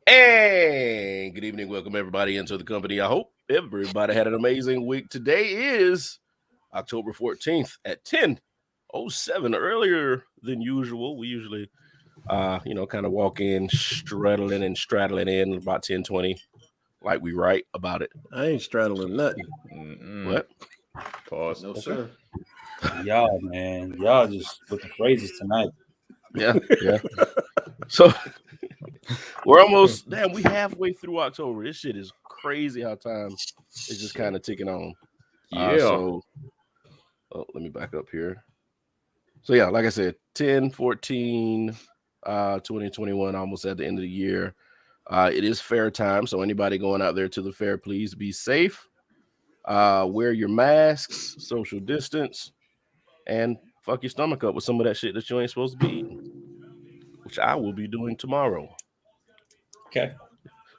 And good evening. Welcome everybody into the company. I hope everybody had an amazing week. Today is October 14th at 10:07. Earlier than usual. We usually kind of walk in straddling in about 10:20, like we write about it. I ain't straddling nothing. What? Pause. No, Okay. sir. Y'all, man. Y'all just looking crazy tonight. Yeah. So we're almost we halfway through October. This shit is crazy how time is just kind of ticking on. Let me back up here. So yeah, like I said, 10/14, 2021, almost at the end of the year. It is fair time, so anybody going out there to the fair, please be safe. Wear your masks, social distance, and fuck your stomach up with some of that shit that you ain't supposed to be eating, which I will be doing tomorrow. Okay.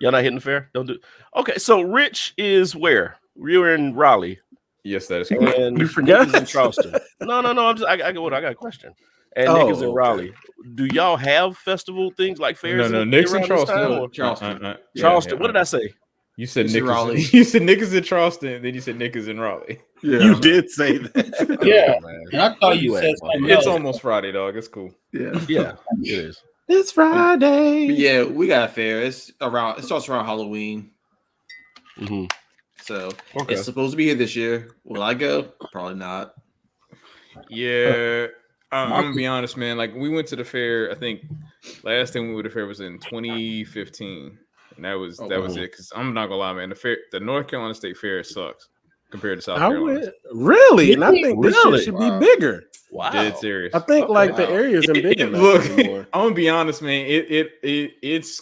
Y'all not hitting the fair? Don't do. Okay, so Rich is where? We're in Raleigh. Yes, that is correct. And You forgot? Nick is in Charleston. No. I got a question. And Nick is in Raleigh. Do y'all have festival things like fairs? No, Nick's in Charleston. Charleston. Charleston. What did I say? You said Nick Raleigh. You said Nick is in Charleston, then you said Nick is in Raleigh. Yeah. You did say that. Yeah. Oh, man. And I thought you said something It's else. almost Friday, dog. It's cool. Yeah. Yeah, it is. It's Friday. But yeah, we got a fair. It starts around Halloween. Mm-hmm. So Okay. it's supposed to be here this year. Will I go? Probably not. Yeah. I'm gonna be honest, man. Like we went to the fair. I think last time we went to the fair was in 2015, and that was it. Because I'm not gonna lie, man. The North Carolina State Fair sucks compared to South Carolina. Really? And I think this shit should be bigger. Wow. Dead serious. I think the areas are big enough Look, anymore. I'm gonna be honest, man. It's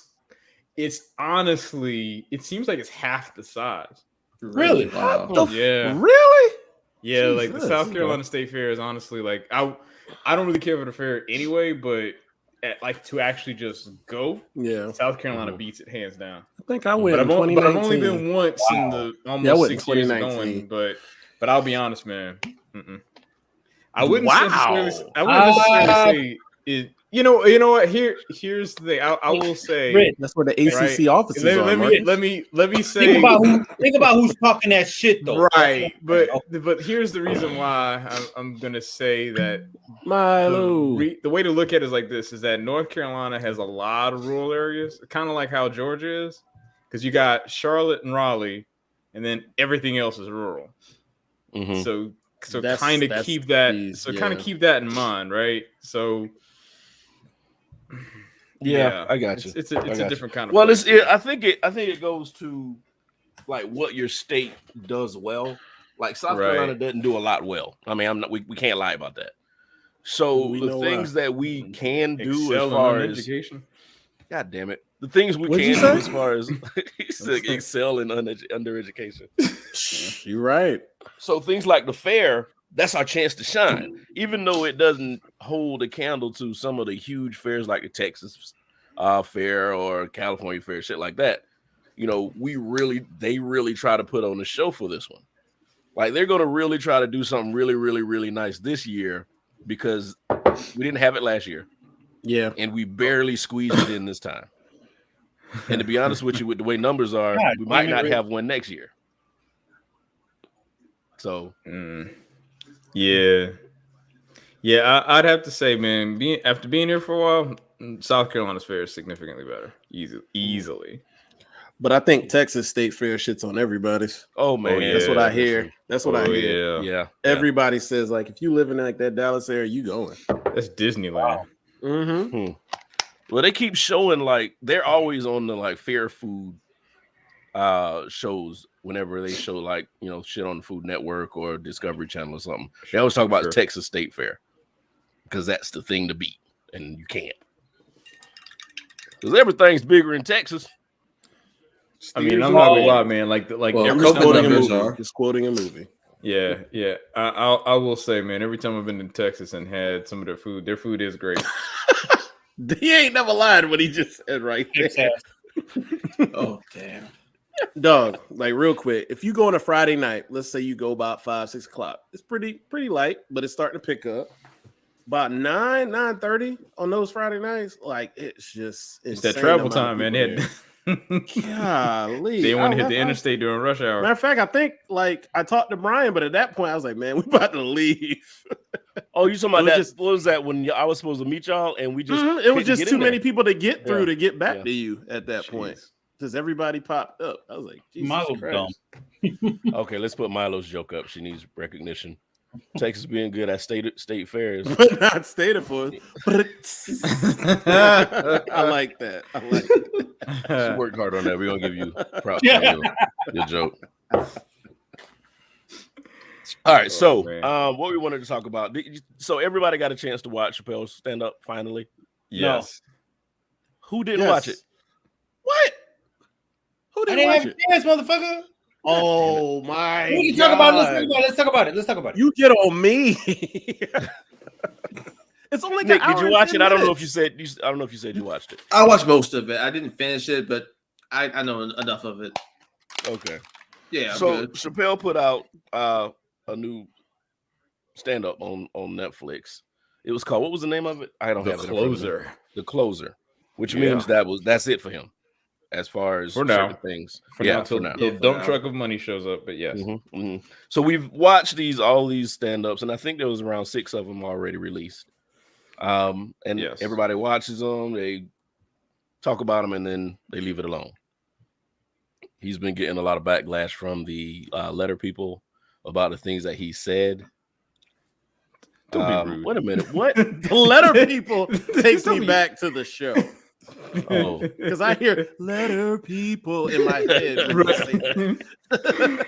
honestly, it seems like it's half the size. Really? Wow. Yeah. Really? Yeah, like the Jesus. South Carolina State Fair is honestly like I don't really care for the fair anyway, but to actually just go, Yeah. South Carolina beats it hands down. I think I went But in 2019. I've only been once in the almost went in 6 years of 2019. going. But I'll be honest, man. I wouldn't Wow. necessarily say it. You know what? Here's the thing. I will say. Rich, That's where the ACC Right. offices are. Let Marcus. me say. think about who's talking that shit though. Right, but here's the reason why I'm gonna say that Milo. the way to look at it is like this: is that North Carolina has a lot of rural areas, kind of like how Georgia is, because you got Charlotte and Raleigh, and then everything else is rural. Mm-hmm. So That's- kind of that's keep that. these, So yeah. kind of keep that in mind, right? So. Yeah, I got you. It's a different kind of. Well, place. I think it goes to like what your state does well. Like South Carolina doesn't do a lot well. I mean, we can't lie about that. So We the know things that we can do Excel as far in as education. God damn it, the things we What'd you can say? do as far as he said excel in under education. You're right. So things like the fair, that's our chance to shine, even though it doesn't hold a candle to some of the huge fairs like the Texas fair or California fair, shit like that. You know, they really try to put on a show for this one. Like they're gonna really try to do something really, really, really nice this year because we didn't have it last year. Yeah. And we barely squeezed it in this time. And to be honest with you, with the way numbers are, God, we might not really? have one next year. So Yeah, I'd have to say, man, after being here for a while, South Carolina's fair is significantly better, easily. But I think Texas State Fair shits on everybody's. oh man, yeah. That's what I hear. That's what I hear. Yeah, Everybody says, like, if you live in like that Dallas area, you going. that's Disneyland. Mm-hmm. Well, they keep showing like they're always on the like fair food shows whenever they show like shit on the Food Network or Discovery Channel or something. They always talk about Texas State Fair because that's the thing to beat, and you can't because everything's bigger in Texas. I mean, I'm not gonna lie, man. Like Well, every I'm time quoting I've a been, movie. Just quoting a movie. yeah. I will say, man, every time I've been in Texas and had some of their food is great. He ain't never lied what he just said right there. Oh, damn. Dog, like real quick, if you go on a Friday night, let's say you go about 5-6 o'clock, it's pretty light, but it's starting to pick up. About 9:30 on those Friday nights, like it's just It's that insane travel amount of time, man. people They there. Golly. They want to hit I the interstate during rush hour. Matter of fact, I think like I talked to Brian, but at that point I was like, man, we about to leave. Oh, you talking about It was that? just- What was that when I was supposed to meet y'all and we just it was couldn't just get too in there? many people to get through Yeah. to get back Yeah. to you at that point. Jeez. Because everybody popped up. I was like, Jesus Milo's Christ. dumb. Okay, let's put Milo's joke up. She needs recognition. Texas being good at state fairs. But not stated for us. But I like that. I like it. She worked hard on that. We're gonna give you props Yeah. on your joke. All right, so man. what we wanted to talk about. So everybody got a chance to watch Chappelle's stand up finally. Yes. Who didn't watch it? What? Who I didn't didn't watch have it? a chance, motherfucker. Oh my We can God. talk about it. Let's talk about it. Let's talk about it. You get on me. It's only like Nick, an did hour you and watch 10 it? I don't know if minutes. I don't know if you said you watched it. I watched most of it. I didn't finish it, but I know enough of it. Okay. Yeah. I'm So good. Chappelle put out a new stand up on Netflix. It was called, what was the name of it? I don't The have it in front of me. closer. The Closer, which Yeah. means that's it for him as far as For now. certain things. For yeah, now, till for now. the for dump now. truck of money shows up. But yes. Mhm, mhm. So we've watched all these stand-ups, and I think there was around 6 of them already released. And Yes. everybody watches them, they talk about them, and then they leave it alone. He's been getting a lot of backlash from the letter people about the things that he said. Don't be rude. Wait a minute. What? The letter people takes Don't me be- back to the show. Oh, Because I hear letter people in my head. when you say that.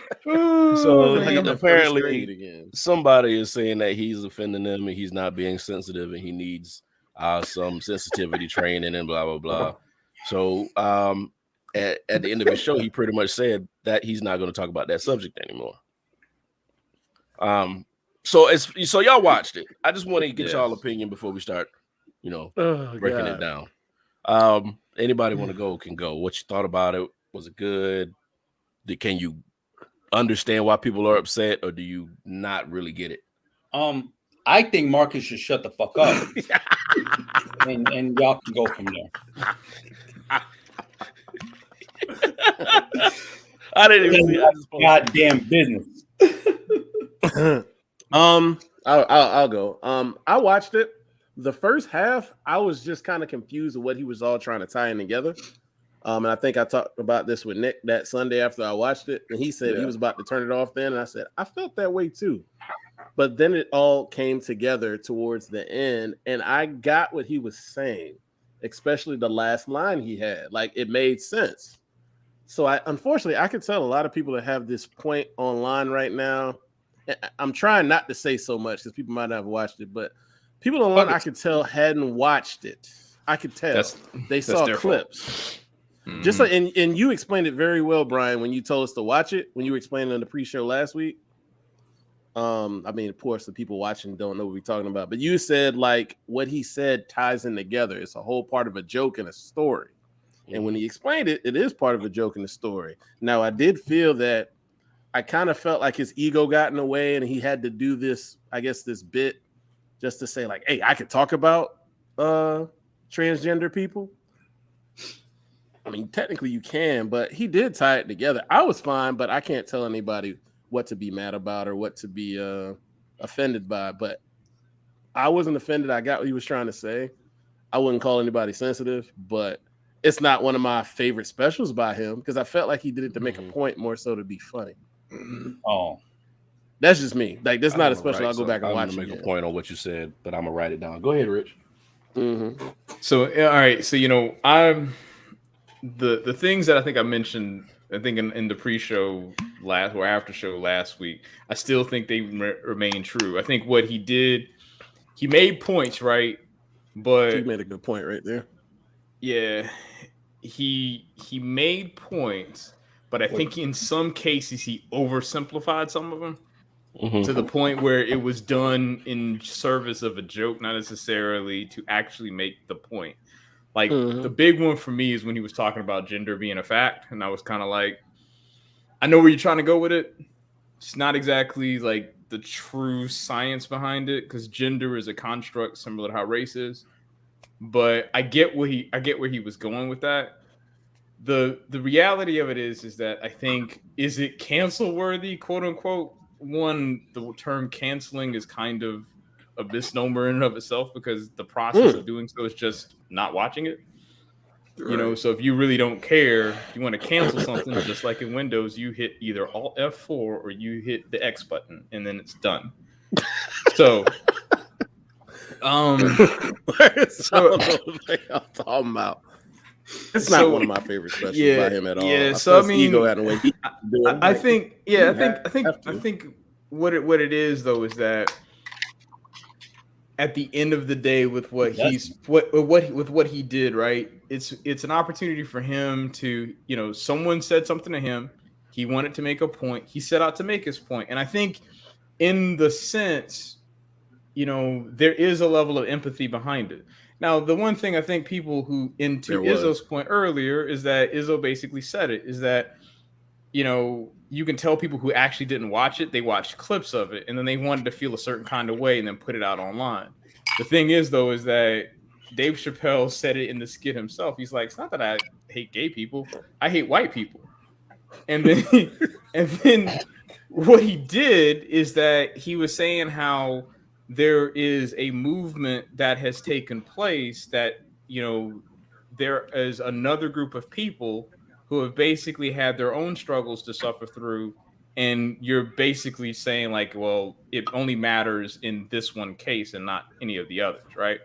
so Like I'm in first apparently grade again. somebody is saying that he's offending them and he's not being sensitive and he needs some sensitivity training and blah blah blah. So at the end of his show, he pretty much said that he's not going to talk about that subject anymore. So y'all watched it. I just want to get y'all Yes. opinion before we start, Oh, breaking God. it down. Anybody want to go can go. What you thought about it? Was it good? Can you understand why people are upset, or do you not really get it? I think Marcus should shut the fuck up, and y'all can go from there. I didn't even see. I just Goddamn business. I'll go. I watched it. The first half, I was just kind of confused with what he was all trying to tie in together. And I think I talked about this with Nick that Sunday after I watched it, and he said he was about to turn it off then, and I said I felt that way too. But then it all came together towards the end, and I got what he was saying, especially the last line he had. Like, it made sense. So unfortunately, I could tell a lot of people that have this point online right now. I'm trying not to say so much because people might not have watched it, but people online I could tell hadn't watched it. I could tell they saw their clips. fault. Just like, and you explained it very well, Brian, when you told us to watch it, when you were explaining on the pre-show last week. I mean, of course, the people watching don't know what we're talking about, but you said like what he said ties in together. It's a whole part of a joke and a story. And when he explained it, it is part of a joke in the story. Now, I did feel that I kind of felt like his ego got in the way and he had to do this, I guess, this bit just to say like, hey, I could talk about transgender people. I mean, technically you can, but he did tie it together. I was fine, but I can't tell anybody what to be mad about or what to be offended by. But I wasn't offended. I got what he was trying to say. I wouldn't call anybody sensitive, but it's not one of my favorite specials by him because I felt like he did it to make a point more so to be funny. Oh, That's just me. Like, that's not a special. Right, I'll go so back and I'm watch gonna it. make a point on what you said, but I'm gonna write it down. Go ahead, Rich. Mm-hmm. So all right, so I'm the things that I think I mentioned. I think in the pre-show last or after show last week, I still think they remain true. I think what he did, he made points, right? But You made a good point right there. yeah, he made points, but I think in some cases he oversimplified some of them to the point where it was done in service of a joke, not necessarily to actually make the point. Like the big one for me is when he was talking about gender being a fact, and I was kind of like, I know where you're trying to go with it. It's not exactly like the true science behind it, because gender is a construct similar to how race is. But I get where he was going with that. the reality of it is that I think, is it cancel worthy, quote unquote? One, the term canceling is kind of a misnomer in and of itself, because the process of doing so is just not watching it. You know, so if you really don't care, if you want to cancel something, just like in Windows, you hit either Alt F4 or you hit the X button, and then it's done. So, I don't know what y'all talking about. It's not one of my favorite specials by him at all. Yeah, so I mean, ego out of the way. I think what it is though is that at the end of the day, with what he did, right? It's an opportunity for him to, you know, someone said something to him. He wanted to make a point. He set out to make his point, and I think, in the sense, you know, there is a level of empathy behind it. Now, the one thing I think people who, into Izzo's point earlier, is that Izzo basically said it, is that, you know, you can tell people who actually didn't watch it, they watched clips of it, and then they wanted to feel a certain kind of way and then put it out online. The thing is, though, is that Dave Chappelle said it in the skit himself. He's like, it's not that I hate gay people, I hate white people. And then what he did is that he was saying how there is a movement that has taken place, that, you know, there is another group of people who have basically had their own struggles to suffer through, and you're basically saying, like, well, it only matters in this one case and not any of the others, right?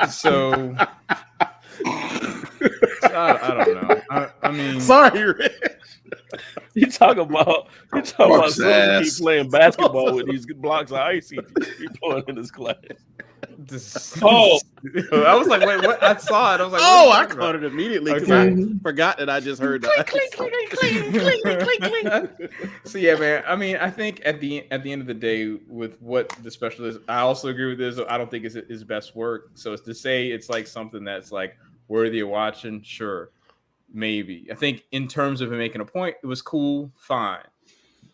So I don't know. I mean, sorry, Rich. You talk about somebody playing basketball with these blocks of ice he pulling in his class. Oh, I was like, wait, what? I saw it. I was like, oh, I caught it immediately because I forgot that I just heard that. So yeah, man. I mean, I think at the end of the day, with what the special is, I also agree with this. I don't think it's his best work. So it's to say it's like something that's like worthy of watching, sure, maybe. I think in terms of him making a point, it was cool, fine.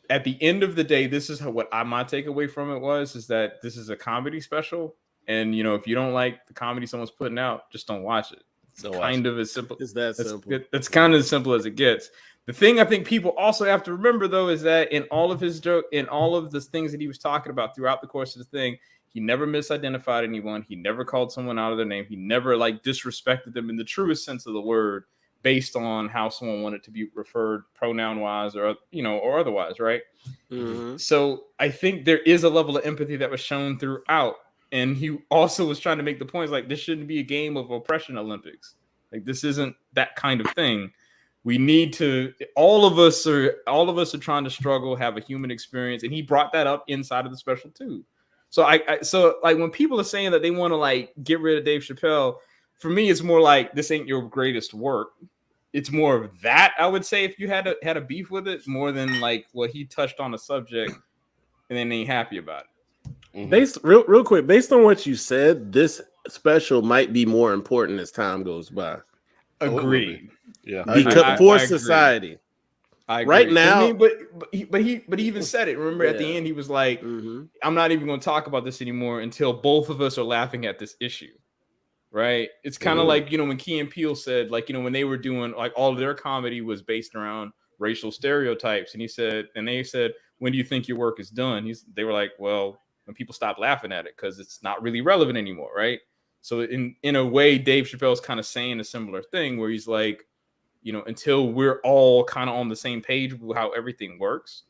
At the end of the day, this is what my takeaway from it was, is that this is a comedy special. And, you know, if you don't like the comedy someone's putting out, just don't watch it. It's kind of as simple. It's that simple. That's kind of as simple as it gets. The thing I think people also have to remember, though, is that in all of his joke, in all of the things that he was talking about throughout the course of the thing, he never misidentified anyone. He never called someone out of their name. He never like disrespected them in the truest sense of the word, based on how someone wanted to be referred, pronoun wise or, you know, or otherwise, right? Mm-hmm. So I think there is a level of empathy that was shown throughout. And he also was trying to make the points like, this shouldn't be a game of oppression Olympics. Like, this isn't that kind of thing. We need to, all of us are trying to struggle, have a human experience. And he brought that up inside of the special too. So so like when people are saying that they want to like get rid of Dave Chappelle, for me, it's more like, this ain't your greatest work. It's more of that, I would say, if you had a beef with it, more than like, well, he touched on a subject and then ain't happy about it. Based real quick, based on what you said, this special might be more important as time goes by. Agreed. Yeah, because for society, I agree. Right now, I mean, but he even said it. Remember, at the end, he was like, "I'm not even going to talk about this anymore until both of us are laughing at this issue." Right? It's kind of like, you know, when Key and Peele said, like, you know, when they were doing like all of their comedy was based around racial stereotypes, and they said, "When do you think your work is done?" They were like, "Well, when people stop laughing at it, because it's not really relevant anymore," right? So in a way, Dave Chappelle's kind of saying a similar thing, where he's like, you know, until we're all kind of on the same page with how everything works,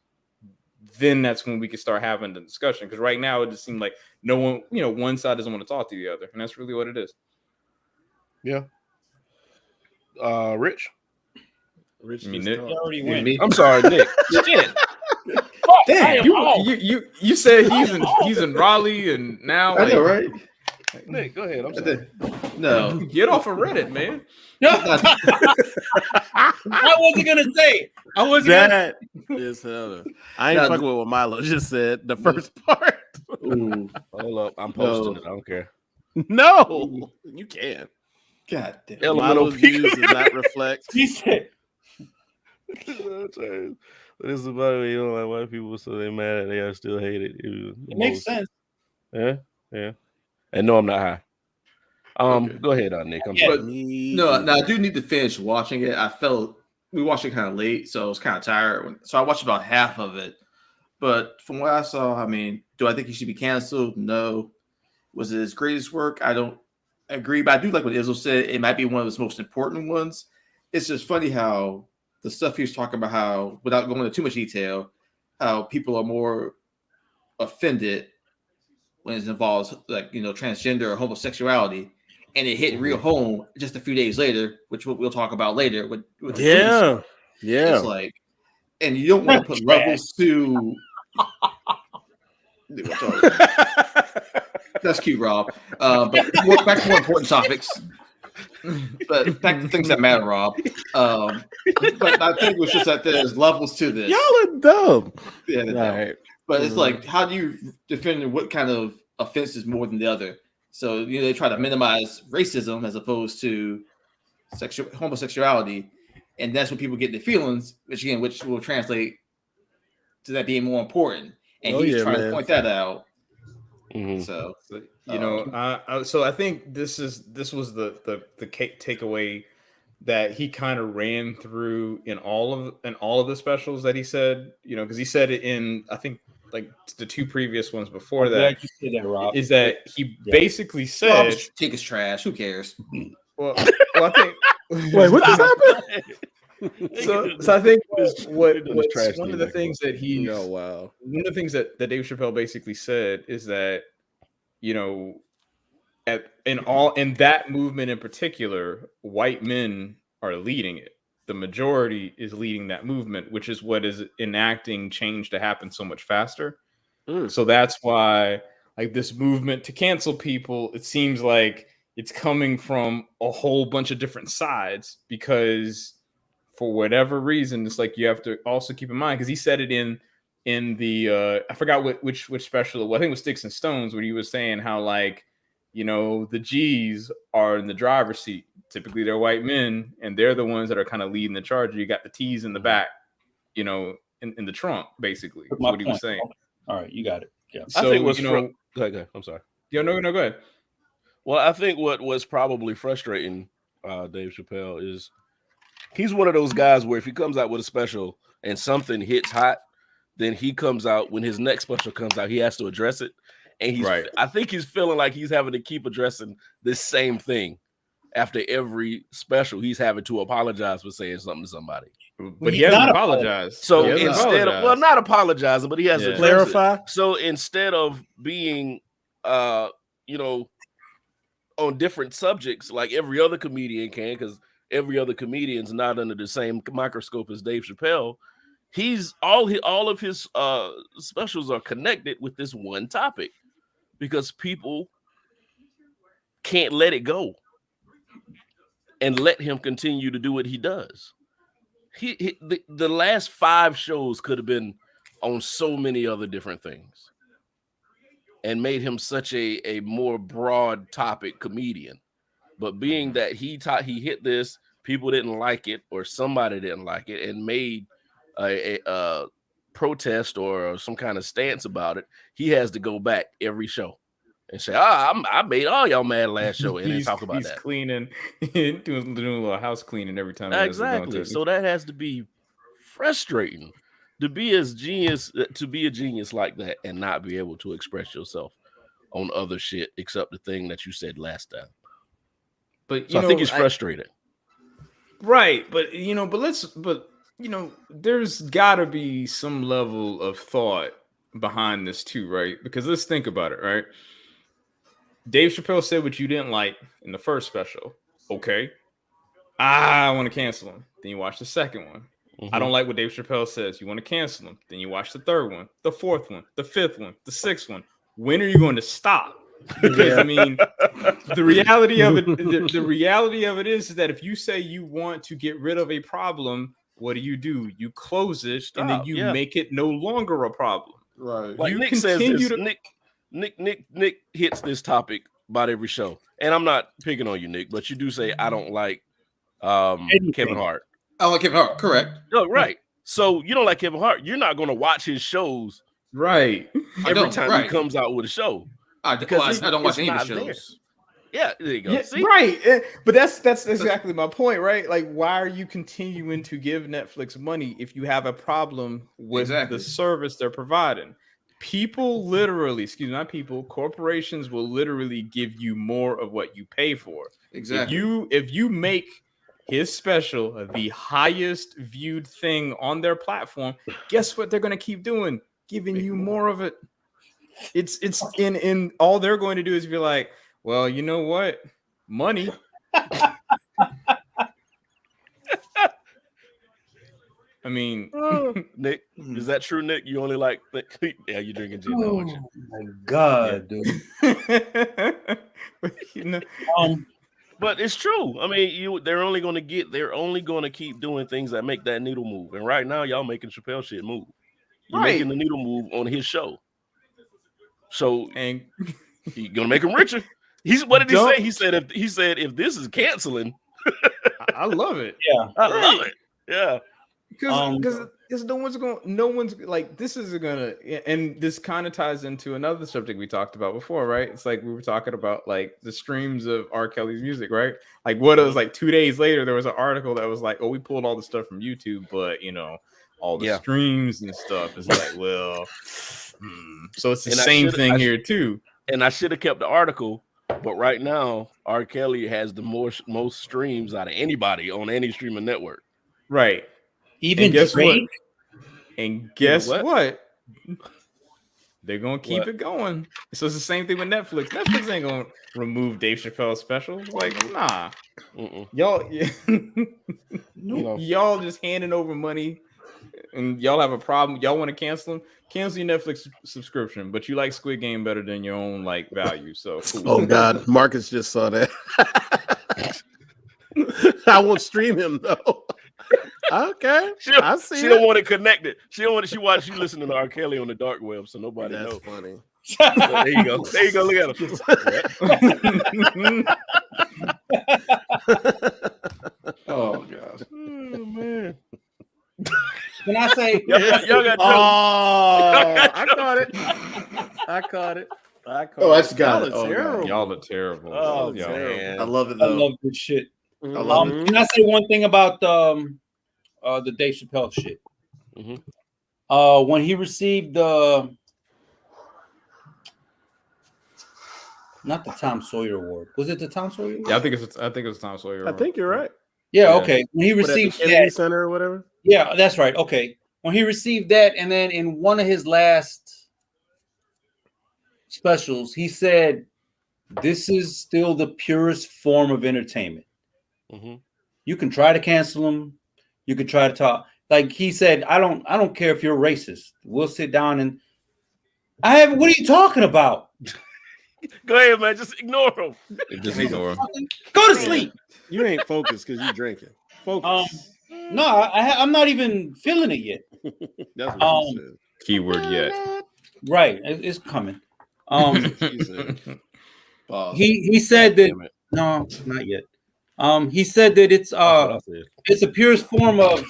then that's when we can start having the discussion. Because right now it just seemed like no one, you know, one side doesn't want to talk to the other, and that's really what it is. Yeah. Rich. I mean, Nick. already went. I'm sorry, Nick. Shit. Damn, you said he's in Raleigh, and now I know, right? Nick, go ahead. I'm sorry. No, get off of Reddit, man. I wasn't gonna say. That is hell. I ain't fucking with what Milo just said. The first part. Hold up, I'm posting it. I don't care. No, you can. God damn. Milo's views does not reflect. He said. This is about it. You don't like white people, so they mad at they are still hated. It makes sense. Yeah. And no, I'm not high. Go ahead, Nick. I'm Yeah. sorry. But no, I do need to finish watching it. I felt we watched it kind of late, so I was kind of tired. So I watched about half of it. But from what I saw, I mean, do I think he should be canceled? No. Was it his greatest work? I don't agree, but I do like what Izzo said. It might be one of his most important ones. It's just funny how the stuff he was talking about, how without going into too much detail, how people are more offended when it involves like transgender or homosexuality, and it hit real home just a few days later, which we'll talk about later. With the it's like, and you don't want to put levels to. That's cute, Rob. But back to more important topics. But back to things that matter, Rob. But I think it was just that there's levels to this. Y'all are dumb. Yeah, Right. But it's like, how do you defend what kind of offense is more than the other? So they try to minimize racism as opposed to homosexuality, and that's what people get their feelings, which will translate to that being more important. And he's trying to point that out. Mm-hmm. So so I think this was the takeaway that he kind of ran through in all of the specials that he said, because he said it in, I think, like the two previous ones before that. You say that, Rob. Is that he basically said, "Take his trash. Who cares?" Well, I think. Wait, what just happened? So I think one of the things that one of the things that Dave Chappelle basically said is that in that movement in particular, white men are leading it. The majority is leading that movement, which is what is enacting change to happen so much faster. So that's why, like, this movement to cancel people, it seems like it's coming from a whole bunch of different sides, because for whatever reason, it's like you have to also keep in mind, because he said it in the I forgot which special, I think it was Sticks and Stones, where he was saying how, like, the G's are in the driver's seat. Typically they're white men, and they're the ones that are kind of leading the charge. You got the T's in the back, in the trunk, basically. That's what he was saying. Okay. All right, you got it. Yeah. So, I think what's go ahead. I'm sorry. Yeah, no, go ahead. Well, I think what was probably frustrating Dave Chappelle is he's one of those guys where if he comes out with a special and something hits hot, then he comes out, when his next special comes out, he has to address it. And I think he's feeling like he's having to keep addressing this same thing after every special. He's having to apologize for saying something to somebody. But he hasn't apologized. So instead of, not apologizing, but he has to clarify. So instead of being, on different subjects like every other comedian can, because every other comedian's not under the same microscope as Dave Chappelle, all of his specials are connected with this one topic, because people can't let it go and let him continue to do what he does. The last 5 shows could have been on so many other different things and made him such a more broad topic comedian. But being that he hit this, people didn't like it, or somebody didn't like it, and made a protest or some kind of stance about it, he has to go back every show and say, I made all y'all mad last show, and then talk about that. He's cleaning, doing a little house cleaning every time. Exactly. So that has to be frustrating to be a genius like that and not be able to express yourself on other shit except the thing that you said last time. But I think he's frustrated. Right. But there's gotta be some level of thought behind this too, right? Because let's think about it, right? Dave Chappelle said what you didn't like in the first special. Okay. I want to cancel him. Then you watch the second one. Mm-hmm. I don't like what Dave Chappelle says. You want to cancel him. Then you watch the third one, the fourth one, the fifth one, the sixth one. When are you going to stop? Because I mean, the reality of it is that if you say you want to get rid of a problem, what do? You close it and then you make it no longer a problem. Right. Like you Nick says this, Nick hits this topic about every show. And I'm not picking on you, Nick, but you do say I don't like Kevin Hart. I like Kevin Hart, correct. Oh, right. So you don't like Kevin Hart. You're not going to watch his shows right every time he comes out with a show. I don't watch any of the shows. Yeah, there you go. Yeah, See? right. But that's exactly my point, right? Like, why are you continuing to give Netflix money if you have a problem with Exactly. the service they're providing? People literally, excuse me, not people, corporations will literally give you more of what you pay for. Exactly. If you make his special the highest viewed thing on their platform, guess what they're gonna keep doing? Giving you more of it. It's in all they're going to do is be like, well, you know what? Money. I mean, Nick, is that true, Nick? You only like yeah, you drinking gin now, aren't you? Oh my god, dude. you know, But it's true. I mean, they're only going to keep doing things that make that needle move. And right now, y'all making Chappelle shit move. You're Right. making the needle move on his show. So and you're gonna make him richer. What did he Don't- say? He said if this is canceling, I love it. Yeah. I love it. Yeah. Because no one's like, this is gonna, and this kind of ties into another subject we talked about before, right? It's like we were talking about like the streams of R. Kelly's music, right? Like what it was like 2 days later, there was an article that was like, oh, we pulled all the stuff from YouTube, but all the streams and stuff. It's like, well, so it's the same thing here too. And I should have kept the article, but right now R. Kelly has the most streams out of anybody on any streaming network. Right. Even guess what? And guess what? what? They're gonna keep it going. So it's the same thing with Netflix. Netflix ain't gonna remove Dave Chappelle's special. Like, nah. Y'all, y'all just handing over money, and y'all have a problem. Y'all want to cancel them? Cancel your Netflix subscription, but you like Squid Game better than your own like value. So cool. Oh God, Marcus just saw that. I won't stream him though. Okay, I see. She don't want it connected. She don't want it. She listening to R. Kelly on the dark web, so nobody knows. Funny. There you go. There you go. Look at him. Oh gosh. Oh man. Can I say? Y'all got I caught it. I caught it. Oh, that's got it. Y'all are terrible. Oh y'all man. I love it I though. love this shit. I love it. Can I say one thing about the Dave Chappelle shit? Mm-hmm. When he received the not the Tom Sawyer Award, was it the Tom Sawyer Award? Yeah, I think it's Tom Sawyer. I think you're right. Yeah, okay. When he received that Center or whatever. Yeah, that's right. Okay. When he received that, and then in one of his last specials, he said, "This is still the purest form of entertainment. Mm-hmm. You can try to cancel him. You can try to talk." Like he said, I don't care if you're racist. We'll sit down and what are you talking about? Go ahead, man. Just ignore him. Just ignore him. Go to sleep. You ain't focused because you drinking. Focus. No, I'm not even feeling it yet. That's what she said. Keyword yet. Right, it's coming. She said. He said that no, not yet. He said that it's the purest form of.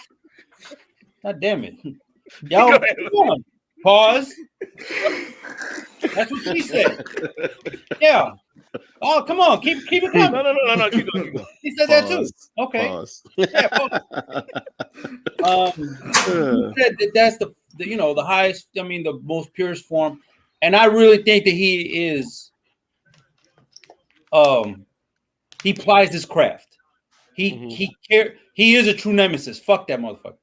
God damn it, y'all! Come on. Pause. That's what she said. Yeah. Oh, come on, keep it coming. No. Keep going. He said that too. Okay. Pause. Yeah, he said that that's the the highest. I mean, the most purest form, and I really think that he is. He plies his craft. He is a true nemesis. Fuck that motherfucker.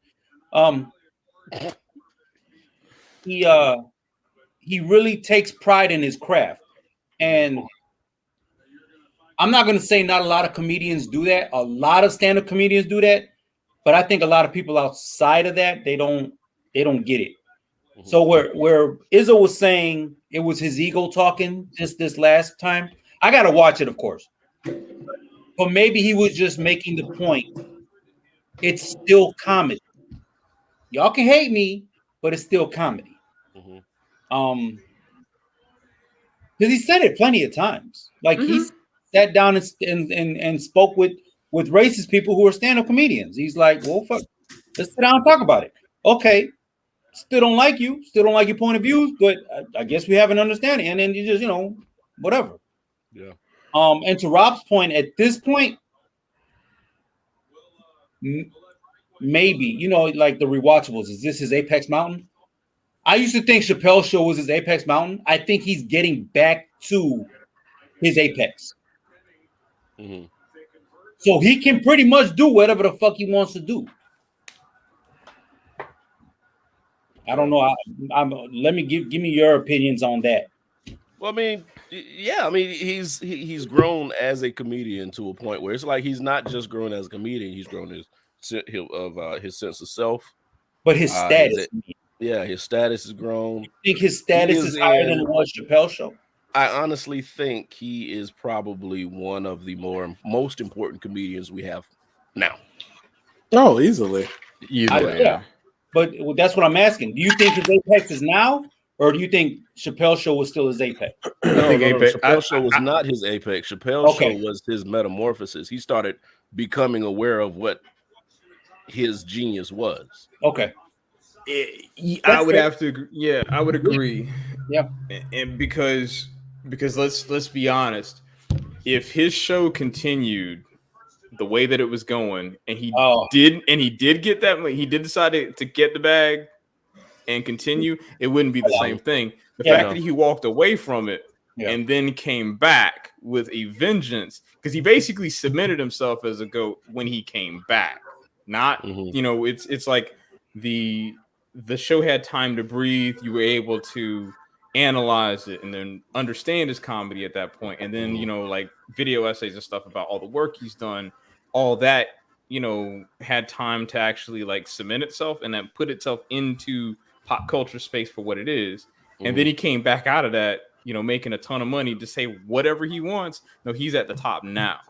He really takes pride in his craft, and I'm not going to say not a lot of comedians do that. A lot of stand-up comedians do that, but I think a lot of people outside of that they don't get it. Mm-hmm. So where Izzo was saying it was his ego talking just this last time, I got to watch it, of course, but maybe he was just making the point. It's still comedy. Y'all can hate me, but it's still comedy. Mm-hmm. Because he said it plenty of times. Like he sat down and spoke with racist people who are stand-up comedians. He's like, well, fuck, let's sit down and talk about it. Okay, still don't like you, still don't like your point of views, but I guess we have an understanding. And then you just, whatever. Yeah. And to Rob's point, at this point, maybe, you know, like the rewatchables. Is this his Apex Mountain? I used to think Chappelle's Show was his Apex Mountain. I think he's getting back to his Apex. Mhm. So he can pretty much do whatever the fuck he wants to do. I don't know. Let me give me your opinions on that. Well, I mean, yeah, I mean, he's grown as a comedian to a point where it's like he's not just grown as a comedian; he's grown his sense of self. But his status, his status has grown. You think his status is higher than it was Chappelle's Show? I honestly think he is probably one of the most important comedians we have now. Oh, easily. Yeah. But that's what I'm asking. Do you think his Apex is now, or do you think Chappelle's Show was still his Apex? No, Chappelle's Show was not his Apex. Chappelle's Show was his metamorphosis. He started becoming aware of what his genius was. Okay. I would have to agree. Yeah, I would agree. Yeah. And because let's be honest, if his show continued the way that it was going, and he did get that, he did decide to get the bag and continue, it wouldn't be the same thing. The fact that he walked away from it and then came back with a vengeance, because he basically cemented himself as a GOAT when he came back. Not, you know, it's like the show had time to breathe. You were able to analyze it and then understand his comedy at that point. And then, you know, like video essays and stuff about all the work he's done, all that, you know, had time to actually like cement itself and then put itself into pop culture space for what it is. And then he came back out of that, you know, making a ton of money to say whatever he wants. No, he's at the top now.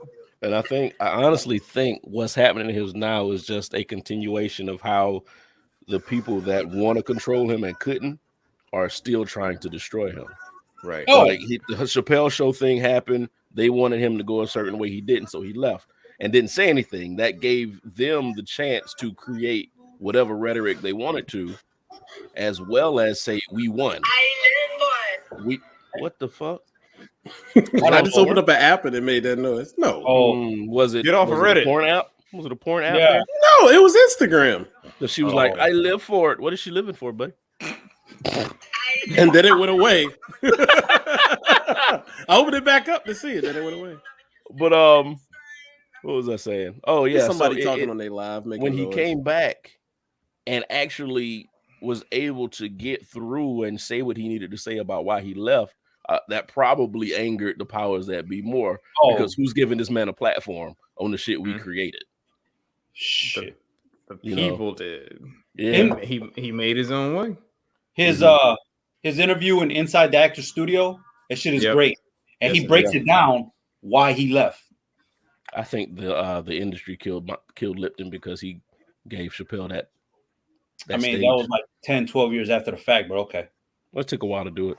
And I honestly think what's happening to him now is just a continuation of how the people that want to control him and couldn't are still trying to destroy him. Right. Like the Chappelle Show thing happened. They wanted him to go a certain way. He didn't. So he left and didn't say anything. That gave them the chance to create whatever rhetoric they wanted to, as well as say, we won. What the fuck? I just opened up an app and it made that noise. No. Was it? Get off of Reddit. A porn app? Was it a porn app? Yeah. No, it was Instagram. So she was like, I live for it. What is she living for, buddy? And then it went away. I opened it back up to see it, then it went away. But what was I saying? Oh yeah, somebody talking on their live when he came back and actually was able to get through and say what he needed to say about why he left. That probably angered the powers that be more, because who's giving this man a platform on the shit we created? Shit. The people did. Yeah. He made his own way. His interview in Inside the Actor Studio, that shit is great. And he breaks it down why he left. I think the industry killed Lipton because he gave Chappelle that I mean, stage. that was like 10, 12 years after the fact, but okay. Well, it took a while to do it.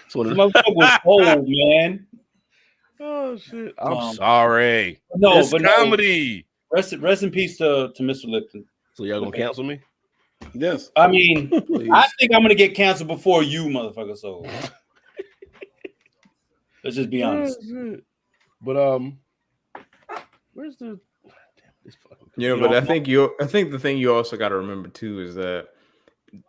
So the motherfucker was old, man. Oh shit! I'm sorry. No, it's but comedy. Rest in peace to Mr. Lipton. So y'all gonna cancel me? Yes. I mean, I think I'm gonna get canceled before you, motherfucker. So let's just be honest. But where's the? This fucking. But I think the thing you also got to remember too is that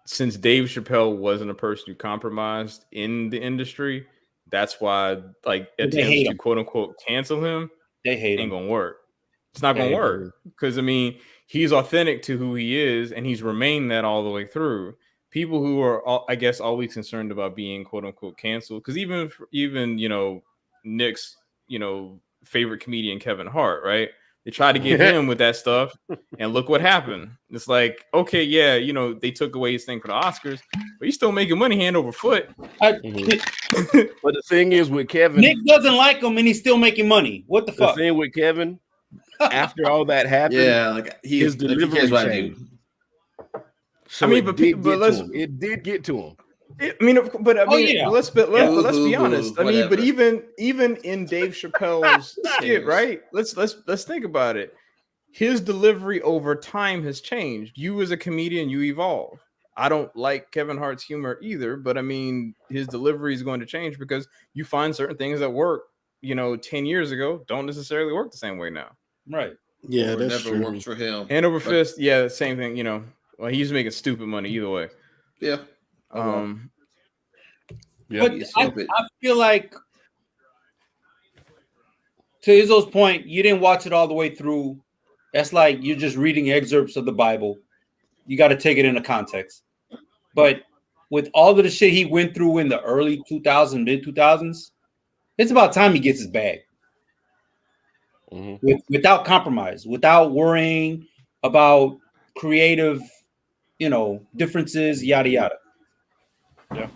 since Dave Chappelle wasn't a person who compromised in the industry, that's why like attempts to quote unquote cancel him, they hate ain't gonna work. It's not gonna work because I mean he's authentic to who he is and he's remained that all the way through. People who are, I guess, always concerned about being quote unquote canceled, because even you know Nick's favorite comedian Kevin Hart, right? They tried to get him with that stuff, and look what happened. It's like, okay, yeah, they took away his thing for the Oscars, but he's still making money hand over foot. But the thing is with Kevin, Nick doesn't like him, and he's still making money. What the fuck? The thing with Kevin, after all that happened, like his delivery changed. So but it did get to him. Let's be honest. I mean, but even in Dave Chappelle's skit, right? Let's think about it. His delivery over time has changed. You as a comedian, you evolve. I don't like Kevin Hart's humor either, but I mean, his delivery is going to change because you find certain things that work, 10 years ago don't necessarily work the same way now. Right. Yeah, Or that's never true. worked for him. Hand over fist, yeah, same thing, Well, he's making stupid money either way. Yeah. Yeah. But I feel like, to Izzo's point, you didn't watch it all the way through. That's like you're just reading excerpts of the Bible. You got to take it into context. But with all of the shit he went through in the early 2000s, mid 2000s, it's about time he gets his bag. Without compromise, without worrying about creative, differences, yada yada. Yeah.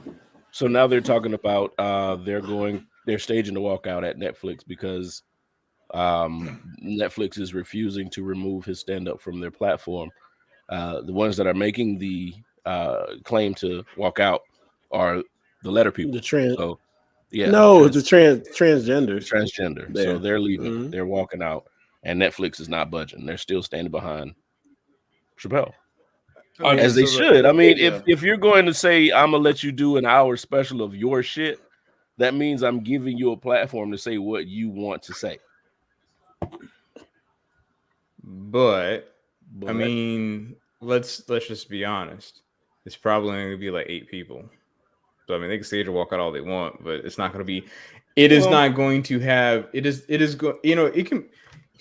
So now they're talking about they're staging the walkout at Netflix because Netflix is refusing to remove his stand-up from their platform. The ones that are making the claim to walk out are the letter people. The trans. So, yeah. No, the transgenders. Transgender. There. So they're leaving. They're walking out, and Netflix is not budging. They're still standing behind Chappelle. As they should. I mean, if you're going to say I'm gonna let you do an hour special of your shit, that means I'm giving you a platform to say what you want to say. But I mean, let's just be honest. It's probably going to be like 8 people. So I mean, they can stage a walkout all they want, but it's not going to be. It is not going to have. It is going. It can.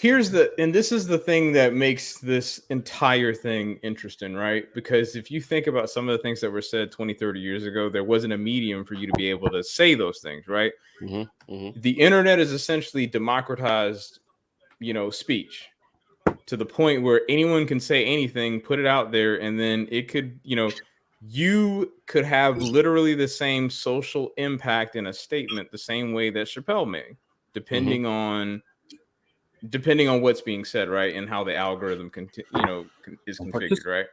And this is the thing that makes this entire thing interesting, right? Because if you think about some of the things that were said 20, 30 years ago, there wasn't a medium for you to be able to say those things, right? The internet is essentially democratized, speech to the point where anyone can say anything, put it out there, and then it could, you could have literally the same social impact in a statement the same way that Chappelle may, depending on what's being said, right, and how the algorithm is configured, right?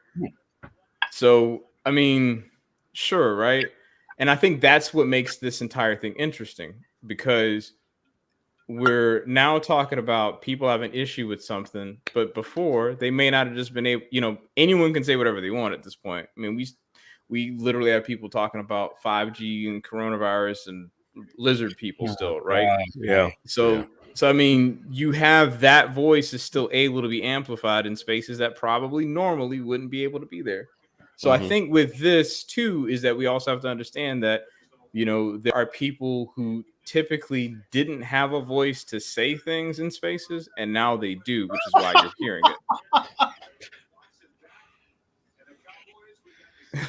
So I mean, sure, right? And I think that's what makes this entire thing interesting, because we're now talking about people have an issue with something, but before they may not have just been able, anyone can say whatever they want at this point. I mean, we literally have people talking about 5G and coronavirus and lizard people still, right? So I mean, you have that voice is still able to be amplified in spaces that probably normally wouldn't be able to be there. So I think with this too is that we also have to understand that, there are people who typically didn't have a voice to say things in spaces, and now they do, which is why you're hearing it.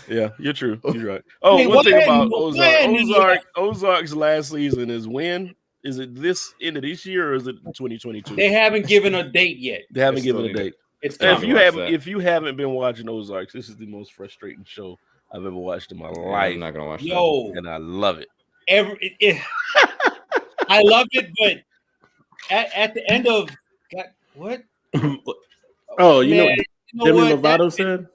Yeah, you're true. You're right. Oh, one thing about Ozark's last season is when? Is it this end of this year or is it 2022? They haven't given a date yet. They haven't given a date. If you haven't been watching Ozarks, this is the most frustrating show I've ever watched in my life. I'm not gonna watch that. And I love it. I love it, but at the end of what? Demi Lovato said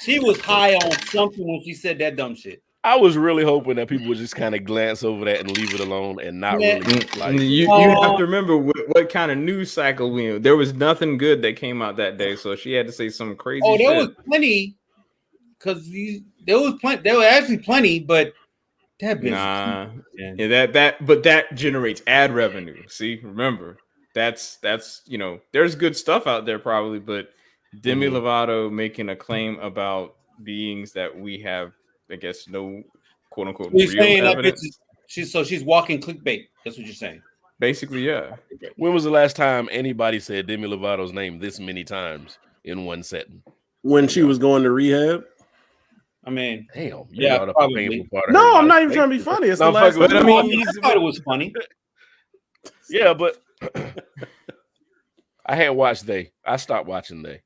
she was high on something when she said that dumb shit. I was really hoping that people would just kind of glance over that and leave it alone and not really. Like, you have to remember what kind of news cycle we in. There was nothing good that came out that day, so she had to say some crazy. Oh, there shit. was plenty, because there was plenty. There were actually plenty, but that bitch. But that generates ad revenue. See, remember, that's there's good stuff out there probably, but Demi Lovato making a claim about beings that we have, I guess, no quote unquote real evidence. She's walking clickbait. That's what you're saying. Basically, yeah. When was the last time anybody said Demi Lovato's name this many times in one setting? When she was going to rehab. I mean, damn. Probably. No, I'm not even trying to be funny. It's the last time. I mean, I thought it was funny. Yeah, but I hadn't watched They. I stopped watching They.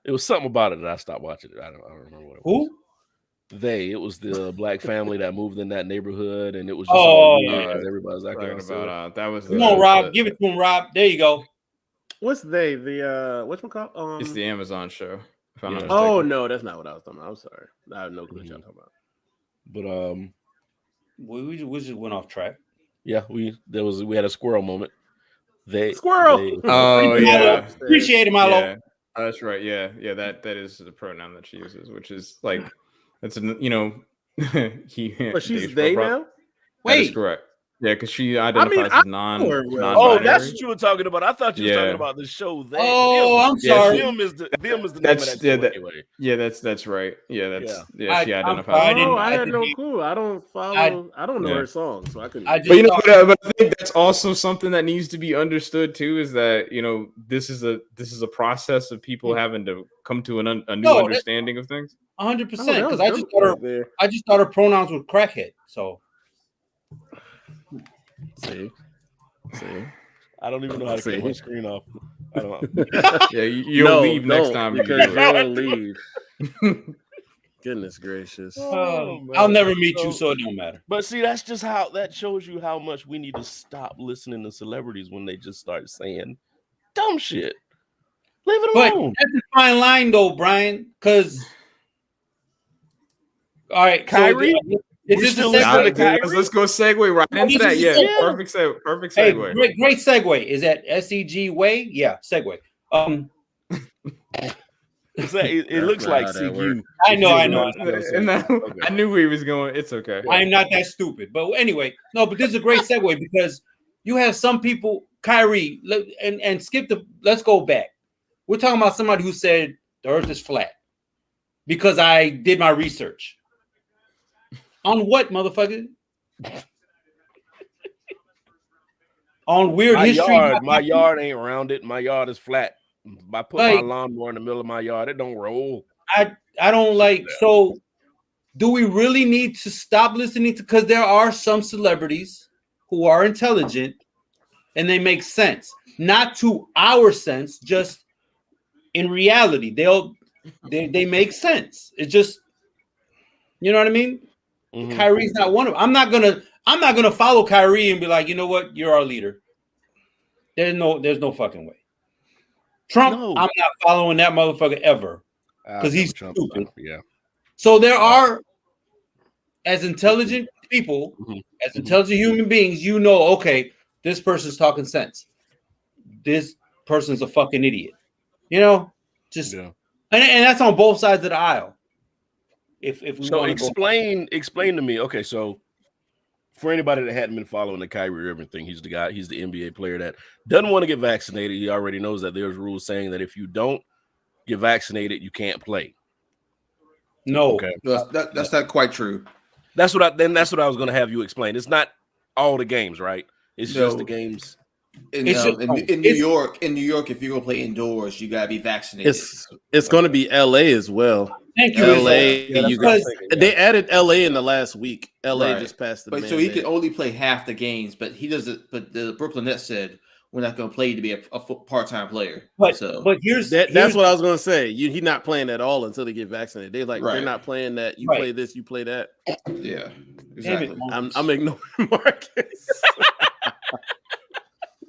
It was something about it that I stopped watching it. I don't remember what it was. Who? They. It was the black family that moved in that neighborhood, and it was just all weird because everybody's acting about that was. Come on, Rob. Give it to him, Rob. There you go. What's They? The whatchamacallit? It's the Amazon show. Oh no, that's not what I was talking about. I'm sorry. I have no clue what y'all talking about. But we just went off track. Yeah, we had a squirrel moment. Squirrel. Oh yeah, appreciate it, Milo. Yeah. That's right. Yeah. That is the pronoun that she uses, which is like That's he. But she's Dave they Chappelle brought- now. That is Wait, correct. Yeah, because she I identifies as know her well. Oh, non-binary. that's what you were talking about. I thought you were talking Yeah. about the show. oh, I'm Yeah, sorry. Them is the name of that show anyway. That's right. Yeah, she I'm identifies. sorry, as Oh, I non-binary. had no clue. I don't follow. I don't know Yeah. her song, so I couldn't. I just But thought- but I think that's also something that needs to be understood too. Is that this is a process of people having to come to a new understanding of things. 100%. Oh, that Because was I just thought right there. her pronouns were crackhead. So See. I don't even know how to See. cut my screen off. I don't know. Yeah, you'll leave next don't, time you because do it. you'll leave. Goodness gracious. Oh, man. I'll never meet you, So- so it don't matter. But see, that's just how that shows you how much we need to stop listening to celebrities when they just start saying dumb shit. Leave it But alone. that's a fine line, though, Brian. Because all right, Kyrie? So, is We're this still a listening segue? to Kyrie? Let's go segue right into that. Yeah, Yeah. perfect Hey, segue. great segue. Is that SEG way? Yeah, segue. It looks not like how that CU. I know. I knew where he was going. It's okay. I'm not that stupid. But anyway, no, but this is a great segue because you have some people, Kyrie, and skip let's go back. We're talking about somebody who said the earth is flat because I did my research. On what, motherfucker? On weird history. My yard ain't rounded. My yard is flat. I put my Like- lawnmower in the middle of my yard. It don't roll. I don't like. So, do we really need to stop listening to? Because there are some celebrities who are intelligent and they make sense, not to our sense, just in reality. They make sense. It's just, you know what I mean. Mhm. Kyrie's not one of them. I'm not gonna follow Kyrie and be like, you know what, you're our leader. There's no fucking way. Trump, No. I'm not following that motherfucker ever. Because he's stupid. Yeah. So there are, as intelligent people, Mhm. as intelligent human beings, okay, this person's talking sense. This person's a fucking idiot. Just Yeah. and that's on both sides of the aisle. If we So want to go, explain to me. Okay, so for anybody that hadn't been following the Kyrie Irving thing, he's the NBA player that doesn't want to get vaccinated. He already knows that there's rules saying that if you don't get vaccinated, you can't play. no, Okay. That's not quite true. That's what I was going to have you explain. It's not all the games, right? It's just the No. games. In It's just- New York, if you go play indoors, you gotta be vaccinated. It's going to be LA as well. thank you. LA, Yeah, that's you what I was guys. thinking, yeah. They added LA in the last week. LA Right. just passed the But so he can only play half the games, but he doesn't. But the Brooklyn Nets said we're not going to play you to be a part-time player. But So but here's that's what I was going to say. He's not playing at all until they get vaccinated. They're like, they're Right. not playing that. You Right. play this, you play that. yeah, Damn exactly. it, I'm ignoring Marcus.